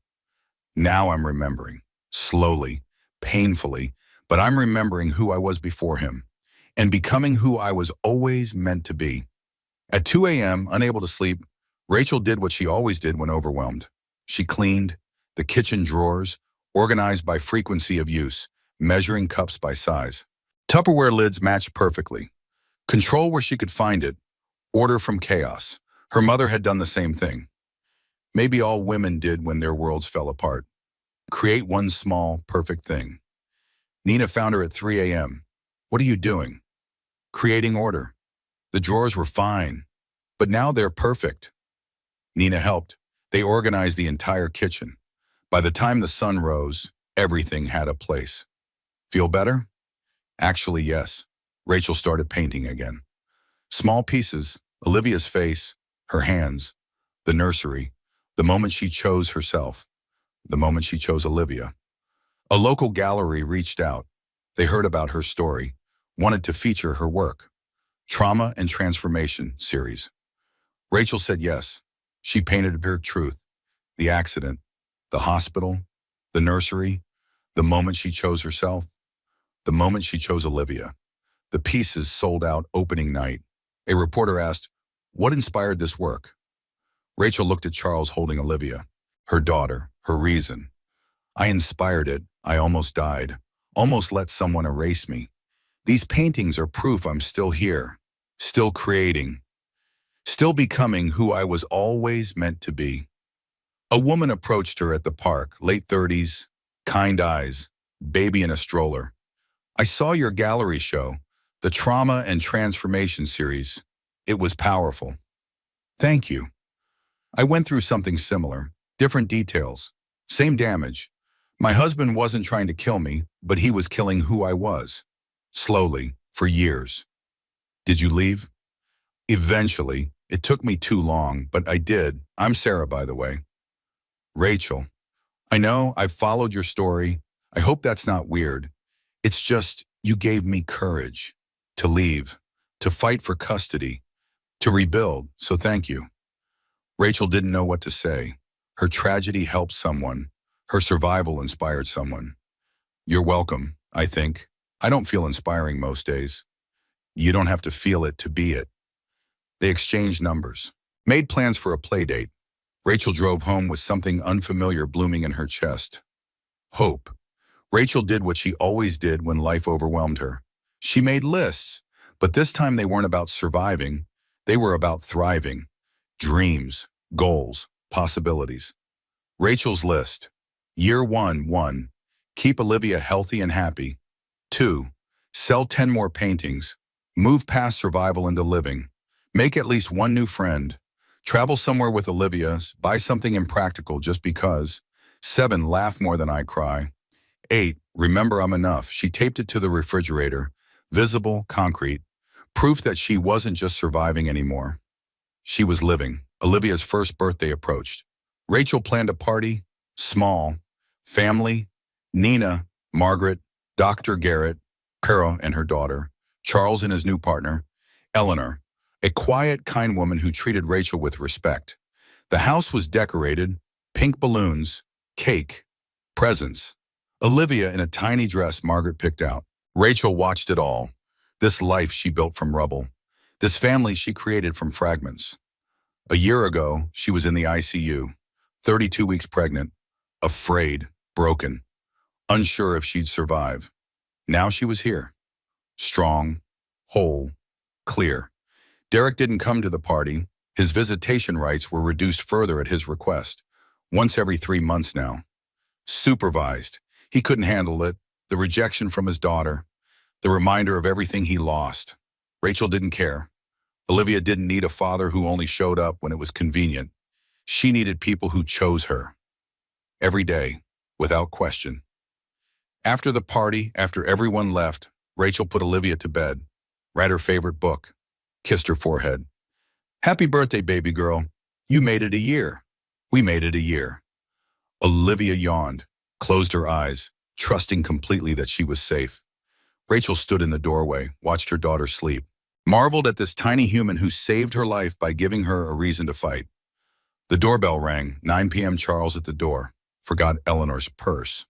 Now I'm remembering, slowly, painfully, but I'm remembering who I was before him and becoming who I was always meant to be. At 2 a.m., unable to sleep, Rachel did what she always did when overwhelmed. She cleaned the kitchen drawers, organized by frequency of use, measuring cups by size. Tupperware lids matched perfectly. Control where she could find it, order from chaos. Her mother had done the same thing. Maybe all women did when their worlds fell apart. Create one small, perfect thing. Nina found her at 3 a.m. What are you doing? Creating order. The drawers were fine, but now they're perfect. Nina helped. They organized the entire kitchen. By the time the sun rose, everything had a place. Feel better? Actually, yes. Rachel started painting again. Small pieces, Olivia's face, her hands, the nursery, the moment she chose herself, the moment she chose Olivia. A local gallery reached out. They heard about her story, wanted to feature her work. Trauma and Transformation series. Rachel said yes. She painted her truth, the accident, the hospital, the nursery, the moment she chose herself, the moment she chose Olivia. The pieces sold out opening night. A reporter asked, what inspired this work? Rachel looked at Charles holding Olivia, her daughter, her reason. I inspired it. I almost died, almost let someone erase me. These paintings are proof I'm still here, still creating. still becoming who I was always meant to be. A woman approached her at the park, late 30s, kind eyes, baby in a stroller. I saw your gallery show, the Trauma and Transformation series. It was powerful. Thank you. I went through something similar, different details, same damage. My husband wasn't trying to kill me, but he was killing who I was. Slowly, for years. Did you leave? Eventually. It took me too long, but I did. I'm Sarah, by the way. Rachel. I know, I've followed your story. I hope that's not weird. It's just, you gave me courage. To leave. To fight for custody. To rebuild, so thank you. Rachel didn't know what to say. Her tragedy helped someone. Her survival inspired someone. You're welcome, I think. I don't feel inspiring most days. You don't have to feel it to be it. They exchanged numbers. Made plans for a play date. Rachel drove home with something unfamiliar blooming in her chest. Hope. Rachel did what she always did when life overwhelmed her. She made lists, but this time they weren't about surviving. They were about thriving. Dreams, goals, possibilities. Rachel's list. Year 1. Keep Olivia healthy and happy. 2. Sell 10 more paintings. Move past survival into living. Make at least one new friend. Travel somewhere with Olivia. Buy something impractical just because. 7. Laugh more than I cry. 8. Remember I'm enough. She taped it to the refrigerator. Visible, concrete. Proof that she wasn't just surviving anymore. She was living. Olivia's first birthday approached. Rachel planned a party. Small. Family. Nina, Margaret, Dr. Garrett, Pero and her daughter, Charles and his new partner, Eleanor, a quiet, kind woman who treated Rachel with respect. The house was decorated, pink balloons, cake, presents. Olivia in a tiny dress Margaret picked out. Rachel watched it all. This life she built from rubble. This family she created from fragments. A year ago, she was in the ICU, 32 weeks pregnant, afraid, broken, unsure if she'd survive. Now she was here. Strong, whole, clear. Derek didn't come to the party. His visitation rights were reduced further at his request. Once every 3 months now. Supervised. He couldn't handle it. The rejection from his daughter. The reminder of everything he lost. Rachel didn't care. Olivia didn't need a father who only showed up when it was convenient. She needed people who chose her. Every day, without question. After the party, after everyone left, Rachel put Olivia to bed, read her favorite book, kissed her forehead. Happy birthday, baby girl. You made it a year. We made it a year. Olivia yawned, closed her eyes, trusting completely that she was safe. Rachel stood in the doorway, watched her daughter sleep, marveled at this tiny human who saved her life by giving her a reason to fight. The doorbell rang, 9 p.m. Charles at the door, forgot Eleanor's purse.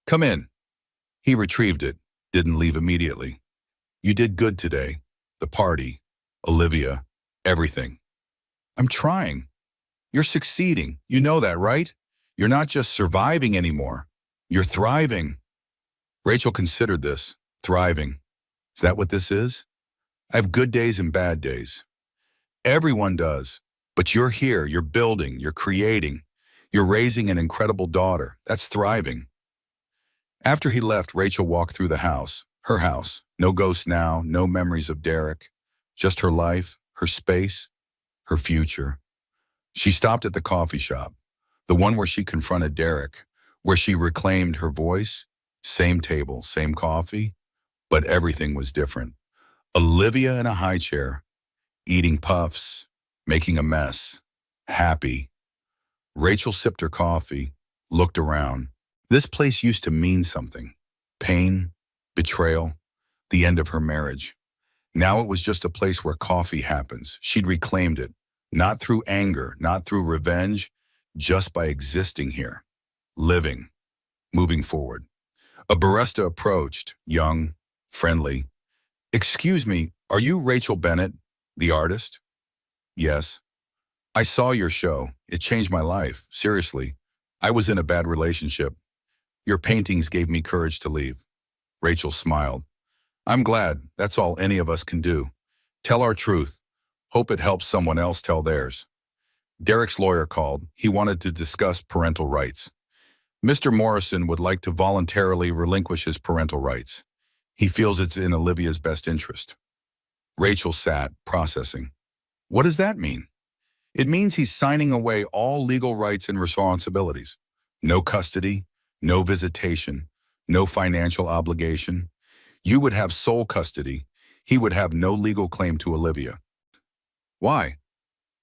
Come in. He retrieved it, didn't leave immediately. You did good today. The party, Olivia, everything. I'm trying. You're succeeding. You know that, right? You're not just surviving anymore. You're thriving. Rachel considered this, thriving. Is that what this is? I have good days and bad days. Everyone does. But you're here, you're building, you're creating. You're raising an incredible daughter. That's thriving. After he left, Rachel walked through the house, her house. No ghosts now, no memories of Derek. Just her life, her space, her future. She stopped at the coffee shop, the one where she confronted Derek, where she reclaimed her voice. Same table, same coffee, but everything was different. Olivia in a high chair, eating puffs, making a mess, happy. Rachel sipped her coffee, looked around. This place used to mean something. Pain, betrayal, the end of her marriage. Now it was just a place where coffee happens. She'd reclaimed it, not through anger, not through revenge, just by existing here, living, moving forward. A barista approached, young, friendly. Excuse me, are you Rachel Bennett, the artist? Yes. I saw your show. It changed my life. Seriously. I was in a bad relationship. Your paintings gave me courage to leave. Rachel smiled. I'm glad. That's all any of us can do. Tell our truth. Hope it helps someone else tell theirs. Derek's lawyer called. He wanted to discuss parental rights. Mr. Morrison would like to voluntarily relinquish his parental rights. He feels it's in Olivia's best interest. Rachel sat, processing. What does that mean? It means he's signing away all legal rights and responsibilities. No custody, no visitation, no financial obligation. You would have sole custody. He would have no legal claim to Olivia. Why?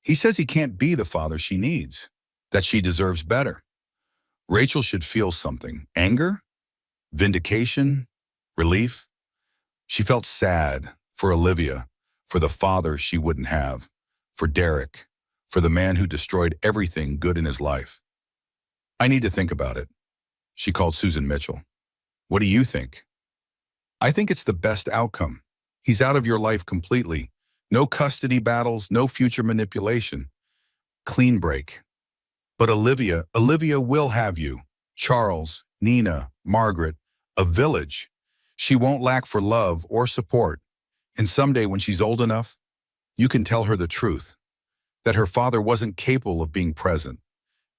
He says he can't be the father she needs, that she deserves better. Rachel should feel something. Anger? Vindication? Relief? She felt sad for Olivia, for the father she wouldn't have, for Derek, for the man who destroyed everything good in his life. I need to think about it. She called Susan Mitchell. What do you think? I think it's the best outcome. He's out of your life completely. No custody battles, no future manipulation. Clean break. But Olivia will have you. Charles, Nina, Margaret, a village. She won't lack for love or support. And someday when she's old enough, you can tell her the truth. That her father wasn't capable of being present.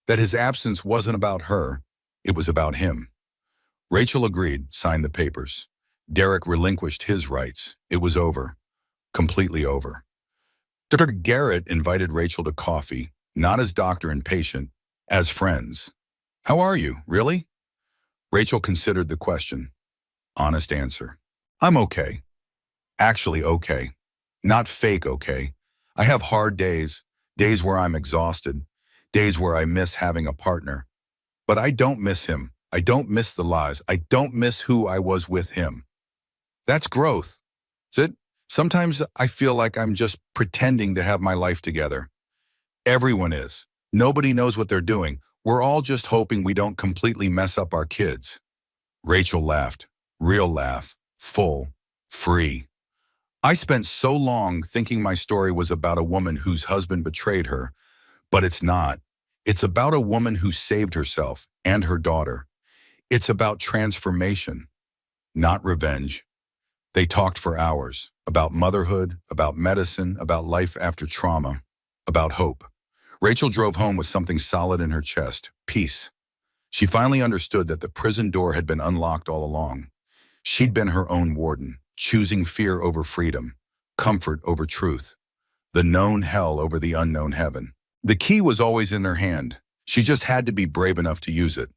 That his absence wasn't about her, it was about him. Rachel agreed, signed the papers. Derek relinquished his rights. It was over. Completely over. Dr. Garrett invited Rachel to coffee, not as doctor and patient, as friends. How are you, really? Rachel considered the question. Honest answer. I'm okay. Actually okay. Not fake okay. I have hard days, days where I'm exhausted, days where I miss having a partner. But I don't miss him. I don't miss the lies. I don't miss who I was with him. That's growth. Is it? Sometimes I feel like I'm just pretending to have my life together. Everyone is. Nobody knows what they're doing. We're all just hoping we don't completely mess up our kids. Rachel laughed. Real laugh. Full. Free. I spent so long thinking my story was about a woman whose husband betrayed her, but it's not. It's about a woman who saved herself and her daughter. It's about transformation, not revenge. They talked for hours about motherhood, about medicine, about life after trauma, about hope. Rachel drove home with something solid in her chest, peace. She finally understood that the prison door had been unlocked all along. She'd been her own warden, choosing fear over freedom, comfort over truth, the known hell over the unknown heaven. The key was always in her hand. She just had to be brave enough to use it.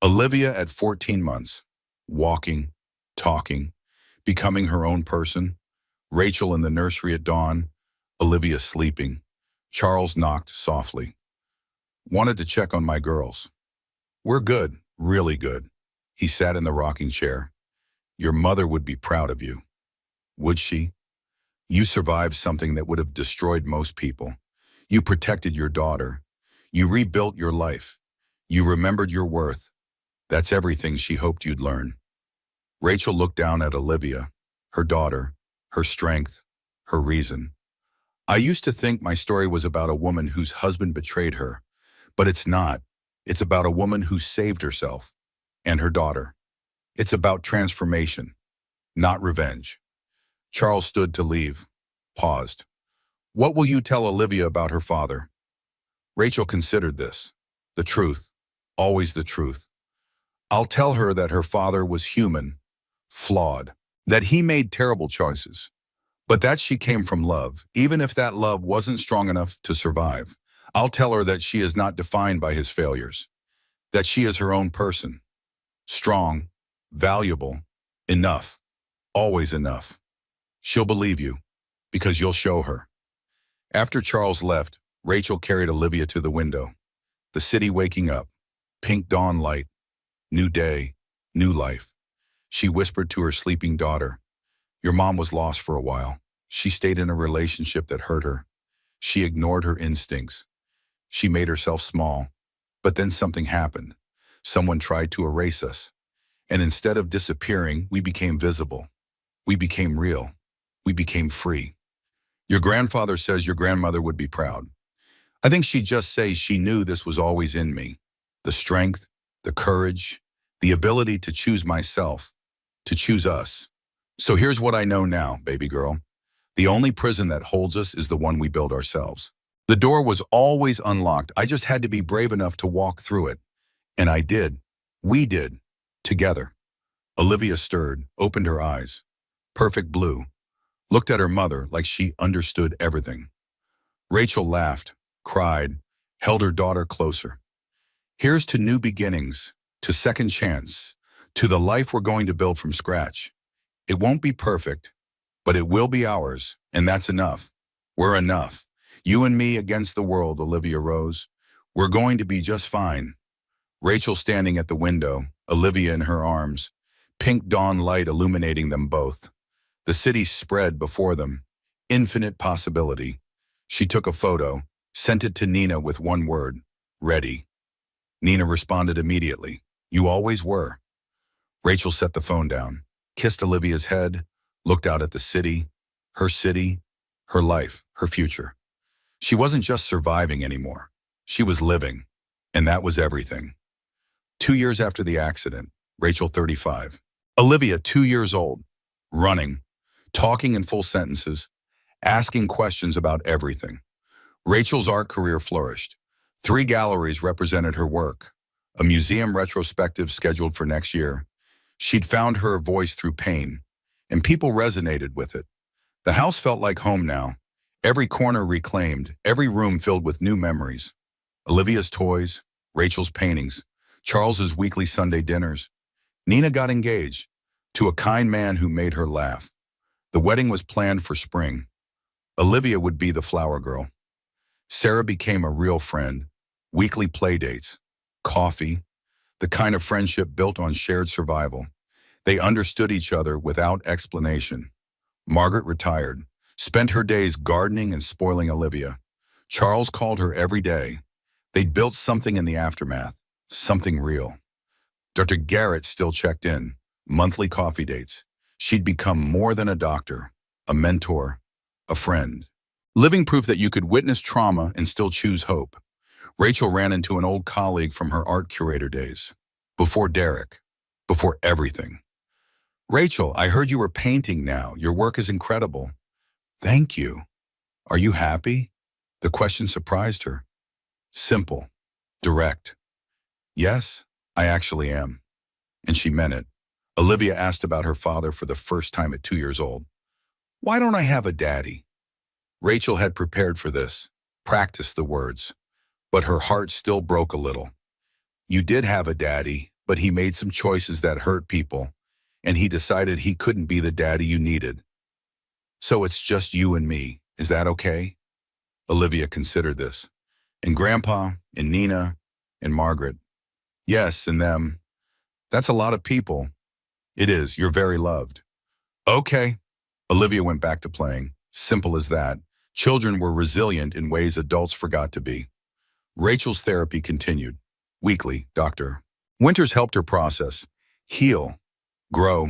Olivia at 14 months, walking, talking, becoming her own person. Rachel in the nursery at dawn, Olivia sleeping. Charles knocked softly. Wanted to check on my girls. We're good, really good. He sat in the rocking chair. Your mother would be proud of you. Would she? You survived something that would have destroyed most people. You protected your daughter. You rebuilt your life. You remembered your worth. That's everything she hoped you'd learn. Rachel looked down at Olivia, her daughter, her strength, her reason. I used to think my story was about a woman whose husband betrayed her, but it's not. It's about a woman who saved herself and her daughter. It's about transformation, not revenge. Charles stood to leave, paused. What will you tell Olivia about her father? Rachel considered this. The truth, always the truth. I'll tell her that her father was human, flawed, that he made terrible choices, but that she came from love, even if that love wasn't strong enough to survive. I'll tell her that she is not defined by his failures, that she is her own person, strong, valuable, enough, always enough. She'll believe you, because you'll show her. After Charles left, Rachel carried Olivia to the window. The city waking up, pink dawn light, new day, new life. She whispered to her sleeping daughter, your mom was lost for a while. She stayed in a relationship that hurt her. She ignored her instincts. She made herself small. But then something happened. Someone tried to erase us. And instead of disappearing, we became visible. We became real. We became free. Your grandfather says your grandmother would be proud. I think she'd just say she knew this was always in me. The strength, the courage, the ability to choose myself, to choose us. So here's what I know now, baby girl. The only prison that holds us is the one we build ourselves. The door was always unlocked. I just had to be brave enough to walk through it. And I did. We did. Together. Olivia stirred, opened her eyes. Perfect blue. Looked at her mother like she understood everything. Rachel laughed, cried, held her daughter closer. Here's to new beginnings, to second chance, to the life we're going to build from scratch. It won't be perfect, but it will be ours, and that's enough. We're enough. You and me against the world, Olivia rose. We're going to be just fine. Rachel standing at the window, Olivia in her arms, pink dawn light illuminating them both. The city spread before them, infinite possibility. She took a photo, sent it to Nina with one word, ready. Nina responded immediately, you always were. Rachel set the phone down, kissed Olivia's head, looked out at the city, her life, her future. She wasn't just surviving anymore. She was living, and that was everything. 2 years after the accident, Rachel 35. Olivia 2 years old, running, talking in full sentences, asking questions about everything. Rachel's art career flourished. 3 galleries represented her work, a museum retrospective scheduled for next year. She'd found her voice through pain, and people resonated with it. The house felt like home now, every corner reclaimed, every room filled with new memories. Olivia's toys, Rachel's paintings, Charles's weekly Sunday dinners. Nina got engaged to a kind man who made her laugh. The wedding was planned for spring. Olivia would be the flower girl. Sarah became a real friend. Weekly play dates, coffee, the kind of friendship built on shared survival. They understood each other without explanation. Margaret retired, spent her days gardening and spoiling Olivia. Charles called her every day. They'd built something in the aftermath, something real. Dr. Garrett still checked in, monthly coffee dates. She'd become more than a doctor, a mentor, a friend. Living proof that you could witness trauma and still choose hope. Rachel ran into an old colleague from her art curator days. Before Derek. Before everything. Rachel, I heard you were painting now. Your work is incredible. Thank you. Are you happy? The question surprised her. Simple. Direct. Yes, I actually am. And she meant it. Olivia asked about her father for the first time at 2 years old. Why don't I have a daddy? Rachel had prepared for this, practiced the words, but her heart still broke a little. You did have a daddy, but he made some choices that hurt people, and he decided he couldn't be the daddy you needed. So it's just you and me. Is that okay? Olivia considered this. And Grandpa, and Nina, and Margaret. Yes, and them. That's a lot of people. It is. You're very loved. Okay. Olivia went back to playing. Simple as that. Children were resilient in ways adults forgot to be. Rachel's therapy continued. Weekly, Dr. Winters helped her process, heal, grow.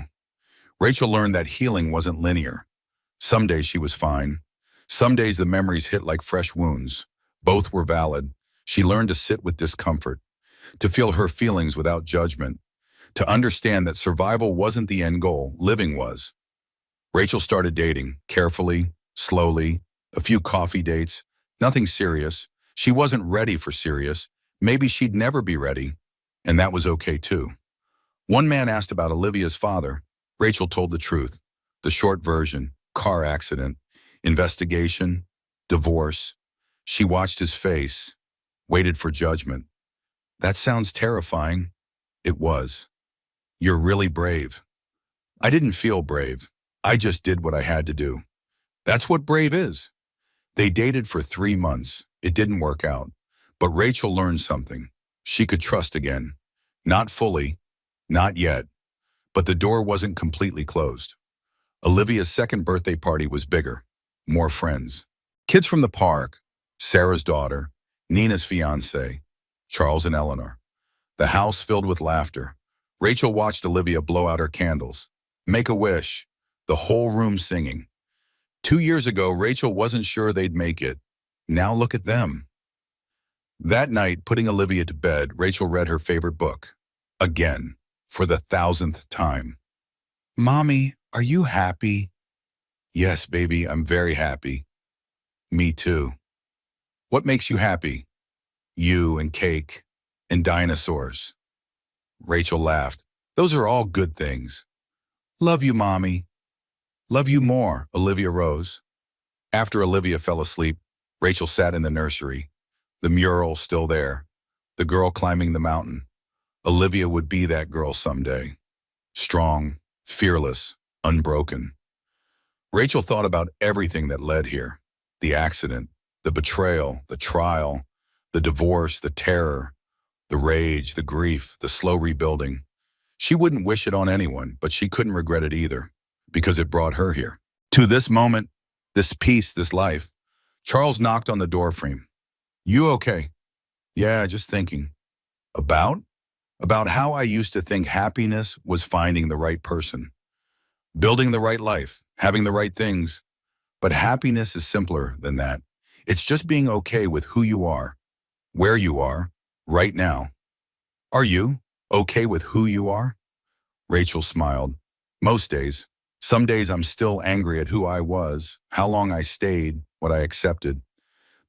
Rachel learned that healing wasn't linear. Some days she was fine. Some days the memories hit like fresh wounds. Both were valid. She learned to sit with discomfort, to feel her feelings without judgment, to understand that survival wasn't the end goal, living was. Rachel started dating, carefully, slowly, a few coffee dates, nothing serious. She wasn't ready for serious. Maybe she'd never be ready, and that was okay too. One man asked about Olivia's father. Rachel told the truth. The short version, car accident, investigation, divorce. She watched his face, waited for judgment. That sounds terrifying. It was. You're really brave. I didn't feel brave. I just did what I had to do. That's what brave is. They dated for 3 months. It didn't work out. But Rachel learned something. She could trust again. Not fully, not yet. But the door wasn't completely closed. Olivia's second birthday party was bigger. More friends. Kids from the park, Sarah's daughter, Nina's fiancé, Charles and Eleanor. The house filled with laughter. Rachel watched Olivia blow out her candles. Make a wish. The whole room singing. 2 years ago, Rachel wasn't sure they'd make it. Now look at them. That night, putting Olivia to bed, Rachel read her favorite book. Again, for the 1000th time. Mommy, are you happy? Yes, baby, I'm very happy. Me too. What makes you happy? You and cake and dinosaurs. Rachel laughed. Those are all good things. Love you, Mommy. Love you more, Olivia rose. After Olivia fell asleep, Rachel sat in the nursery. The mural still there. The girl climbing the mountain. Olivia would be that girl someday. Strong, fearless, unbroken. Rachel thought about everything that led here. The accident, the betrayal, the trial, the divorce, the terror, the rage, the grief, the slow rebuilding. She wouldn't wish it on anyone, but she couldn't regret it either, because it brought her here. To this moment, this peace, this life. Charles knocked on the doorframe. You okay? Yeah, just thinking. About? About how I used to think happiness was finding the right person, building the right life, having the right things. But happiness is simpler than that. It's just being okay with who you are, where you are, right now. Are you okay with who you are? Rachel smiled. Most days. Some days I'm still angry at who I was, how long I stayed, what I accepted.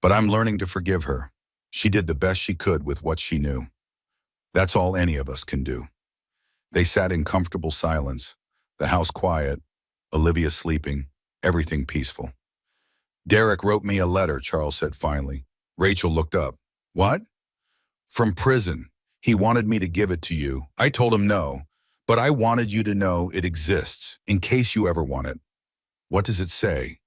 But I'm learning to forgive her. She did the best she could with what she knew. That's all any of us can do. They sat in comfortable silence, the house quiet, Olivia sleeping, everything peaceful. Derek wrote me a letter, Charles said finally. Rachel looked up. What? From prison. He wanted me to give it to you. I told him no, but I wanted you to know it exists, in case you ever want it. What does it say?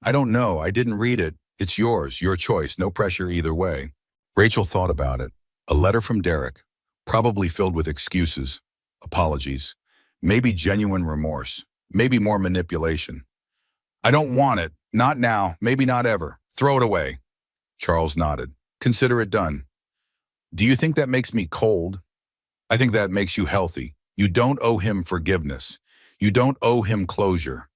I don't know. I didn't read it. It's yours, your choice, no pressure either way. Rachel thought about it. A letter from Derek, probably filled with excuses, apologies, maybe genuine remorse, maybe more manipulation. I don't want it. Not now. Maybe not ever. Throw it away. Charles nodded. Consider it done. Do you think that makes me cold? I think that makes you healthy. You don't owe him forgiveness. You don't owe him closure.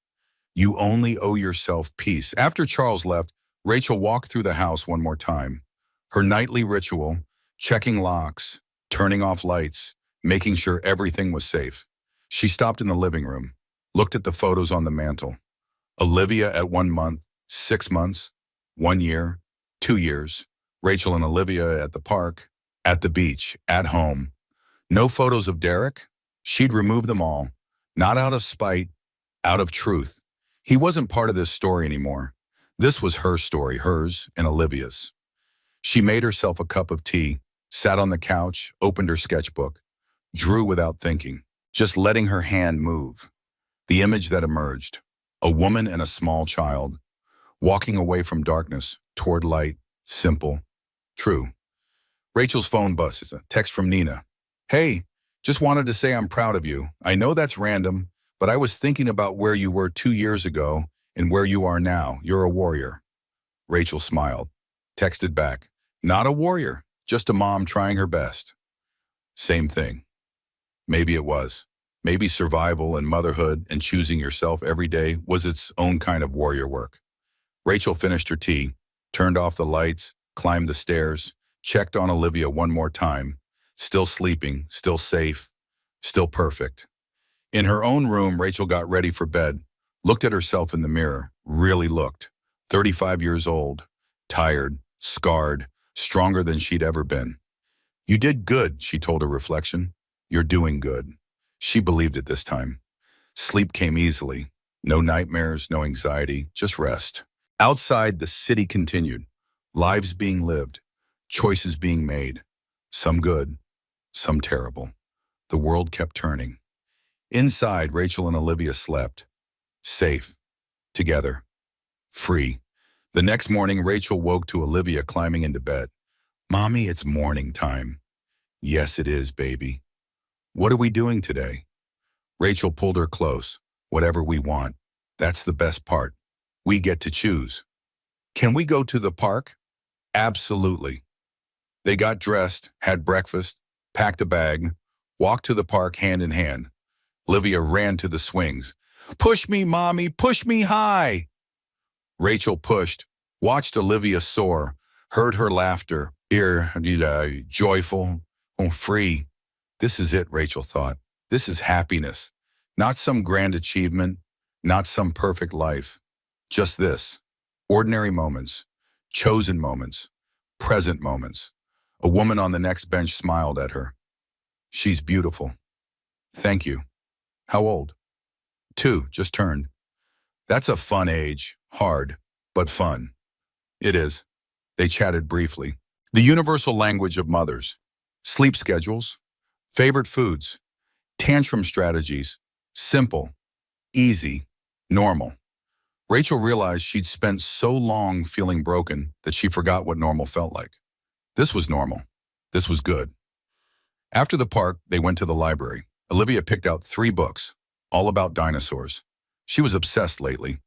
You only owe yourself peace. After Charles left, Rachel walked through the house one more time. Her nightly ritual, checking locks, turning off lights, making sure everything was safe. She stopped in the living room, looked at the photos on the mantle. Olivia at 1 month, 6 months, 1 year, 2 years. Rachel and Olivia at the park, at the beach, at home. No photos of Derek? She'd remove them all, not out of spite, out of truth. He wasn't part of this story anymore. This was her story, hers and Olivia's. She made herself a cup of tea, sat on the couch, opened her sketchbook, drew without thinking, just letting her hand move. The image that emerged, a woman and a small child, walking away from darkness, toward light, simple, true. Rachel's phone buzzes, a text from Nina. Hey, just wanted to say I'm proud of you. I know that's random, but I was thinking about where you were 2 years ago and where you are now. You're a warrior. Rachel smiled, texted back. Not a warrior, just a mom trying her best. Same thing. Maybe it was. Maybe survival and motherhood and choosing yourself every day was its own kind of warrior work. Rachel finished her tea, turned off the lights, climbed the stairs, checked on Olivia one more time. Still sleeping, still safe, still perfect. In her own room, Rachel got ready for bed, looked at herself in the mirror, really looked. 35 years old, tired, scarred, stronger than she'd ever been. You did good, she told her reflection. You're doing good. She believed it this time. Sleep came easily. No nightmares, no anxiety, just rest. Outside, the city continued. Lives being lived, choices being made. Some good, some terrible. The world kept turning. Inside, Rachel and Olivia slept. Safe. Together. Free. The next morning, Rachel woke to Olivia climbing into bed. Mommy, it's morning time. Yes, it is, baby. What are we doing today? Rachel pulled her close. Whatever we want. That's the best part. We get to choose. Can we go to the park? Absolutely. They got dressed, had breakfast, packed a bag, walked to the park hand in hand. Olivia ran to the swings. Push me, Mommy, push me high. Rachel pushed, watched Olivia soar, heard her laughter, joyful, free. This is it, Rachel thought. This is happiness. Not some grand achievement, not some perfect life. Just this. Ordinary moments, chosen moments, present moments. A woman on the next bench smiled at her. She's beautiful. Thank you. How old? 2, just turned. That's a fun age. Hard, but fun. It is. They chatted briefly. The universal language of mothers. Sleep schedules, favorite foods, tantrum strategies. Simple, easy, normal. Rachel realized she'd spent so long feeling broken that she forgot what normal felt like. This was normal. This was good. After the park, they went to the library. Olivia picked out 3 books, all about dinosaurs. She was obsessed lately.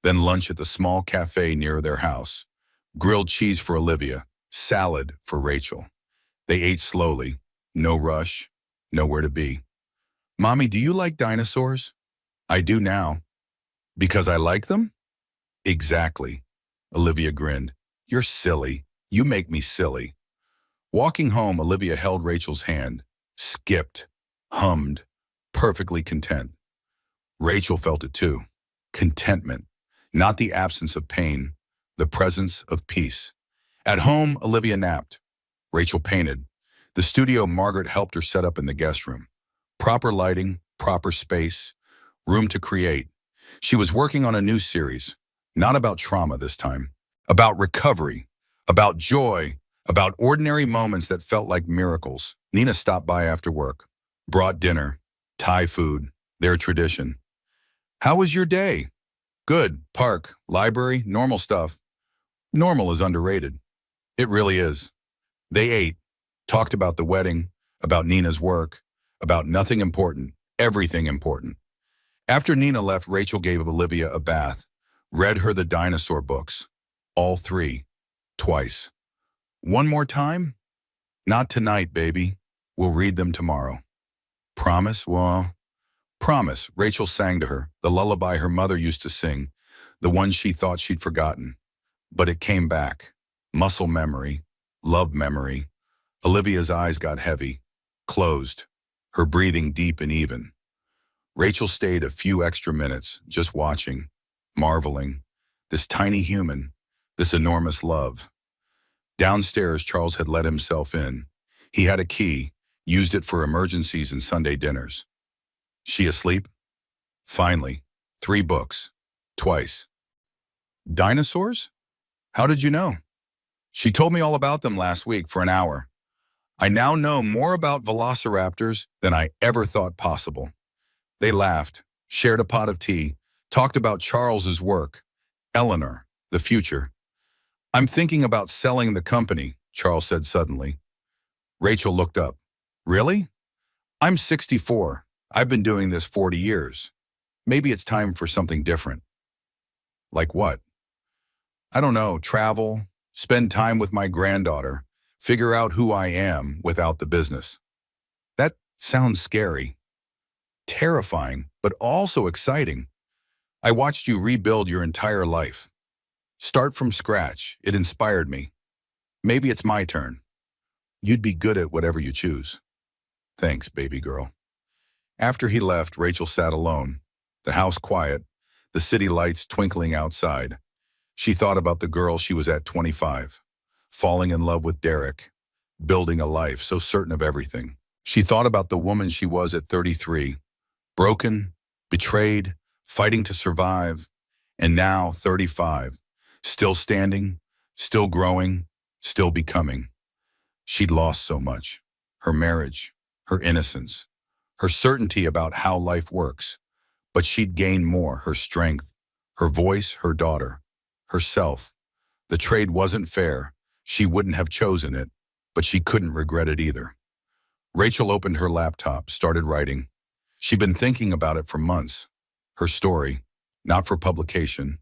Then lunch at the small cafe near their house. Grilled cheese for Olivia, salad for Rachel. They ate slowly, no rush, nowhere to be. Mommy, do you like dinosaurs? I do now. Because I like them? Exactly. Olivia grinned. You're silly. You make me silly. Walking home, Olivia held Rachel's hand, skipped, hummed, perfectly content. Rachel felt it too. Contentment, not the absence of pain, the presence of peace. At home, Olivia napped. Rachel painted. The studio Margaret helped her set up in the guest room. Proper lighting, proper space, room to create. She was working on a new series, not about trauma this time, about recovery, about joy, about ordinary moments that felt like miracles. Nina stopped by after work, brought dinner, Thai food, their tradition. How was your day? Good, park, library, normal stuff. Normal is underrated. It really is. They ate, talked about the wedding, about Nina's work, about nothing important, everything important. After Nina left, Rachel gave Olivia a bath, read her the dinosaur books, all 3, twice. One more time? Not tonight, baby. We'll read them tomorrow. Promise? Well, promise, Rachel sang to her, the lullaby her mother used to sing, the one she thought she'd forgotten. But it came back. Muscle memory, love memory. Olivia's eyes got heavy, closed, her breathing deep and even. Rachel stayed a few extra minutes, just watching, marveling. This tiny human, this enormous love. Downstairs, Charles had let himself in. He had a key, used it for emergencies and Sunday dinners. She asleep? Finally, 3 books, twice. Dinosaurs? How did you know? She told me all about them last week for an hour. I now know more about velociraptors than I ever thought possible. They laughed, shared a pot of tea, talked about Charles's work, Eleanor, the future. I'm thinking about selling the company, Charles said suddenly. Rachel looked up. Really? I'm 64. I've been doing this 40 years. Maybe it's time for something different. Like what? I don't know, travel, spend time with my granddaughter, figure out who I am without the business. That sounds scary. Terrifying, but also exciting. I watched you rebuild your entire life. Start from scratch. It inspired me. Maybe it's my turn. You'd be good at whatever you choose. Thanks, baby girl. After he left, Rachel sat alone, the house quiet, the city lights twinkling outside. She thought about the girl she was at 25, falling in love with Derek, building a life so certain of everything. She thought about the woman she was at 33, broken, betrayed, fighting to survive, and now 35, still standing, still growing, still becoming. She'd lost so much. Her marriage, her innocence, her certainty about how life works. But she'd gained more, her strength, her voice, her daughter, herself. The trade wasn't fair. She wouldn't have chosen it, but she couldn't regret it either. Rachel opened her laptop, started writing. She'd been thinking about it for months. Her story, not for publication,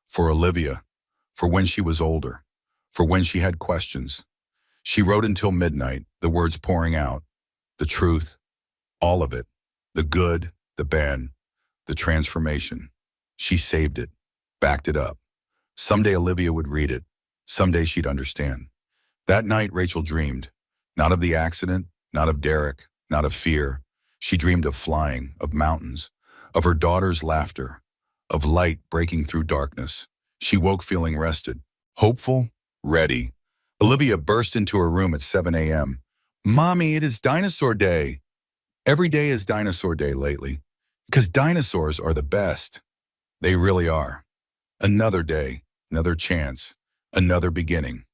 for Olivia, for when she was older, for when she had questions. She wrote until midnight, the words pouring out. The truth, all of it, the good, the bad, the transformation. She saved it, backed it up. Someday Olivia would read it. Someday she'd understand. That night, Rachel dreamed, not of the accident, not of Derek, not of fear. She dreamed of flying, of mountains, of her daughter's laughter, of light breaking through darkness. She woke feeling rested, hopeful, ready. Olivia burst into her room at 7 a.m. Mommy, it is dinosaur day. Every day is dinosaur day lately, because dinosaurs are the best. They really are. Another day, another chance, another beginning.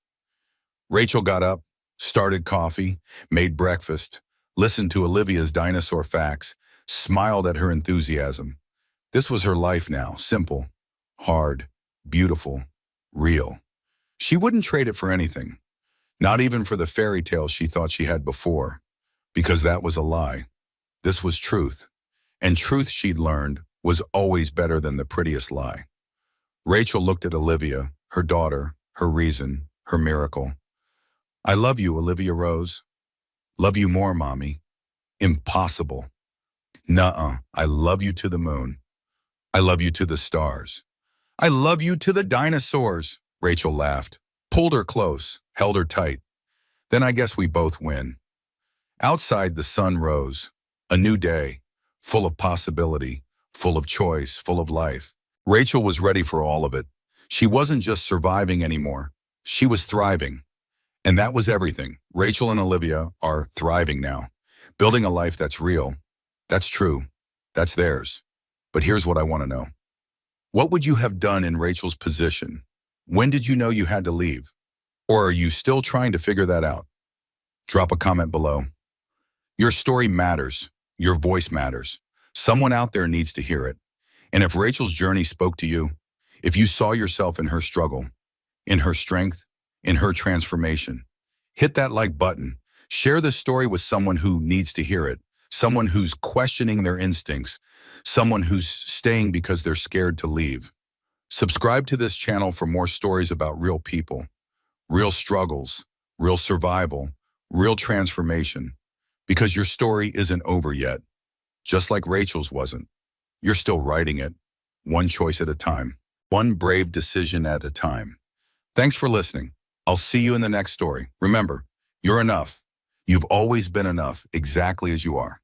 Rachel got up, started coffee, made breakfast, listened to Olivia's dinosaur facts, smiled at her enthusiasm. This was her life now, simple, hard, beautiful, real. She wouldn't trade it for anything, not even for the fairy tale she thought she had before, because that was a lie. This was truth, and truth she'd learned was always better than the prettiest lie. Rachel looked at Olivia, her daughter, her reason, her miracle. I love you, Olivia Rose. Love you more, Mommy. Impossible. Nuh-uh. I love you to the moon. I love you to the stars. I love you to the dinosaurs. Rachel laughed, pulled her close, held her tight. Then I guess we both win. Outside, the sun rose. A new day, full of possibility, full of choice, full of life. Rachel was ready for all of it. She wasn't just surviving anymore. She was thriving. And that was everything. Rachel and Olivia are thriving now, building a life that's real, that's true, that's theirs. But here's what I want to know. What would you have done in Rachel's position? When did you know you had to leave? Or are you still trying to figure that out? Drop a comment below. Your story matters. Your voice matters. Someone out there needs to hear it. And if Rachel's journey spoke to you, if you saw yourself in her struggle, in her strength, in her transformation, hit that like button. Share this story with someone who needs to hear it, someone who's questioning their instincts, someone who's staying because they're scared to leave. Subscribe to this channel for more stories about real people, real struggles, real survival, real transformation, because your story isn't over yet, just like Rachel's wasn't. You're still writing it, one choice at a time, one brave decision at a time. Thanks for listening. I'll see you in the next story. Remember, you're enough. You've always been enough, exactly as you are.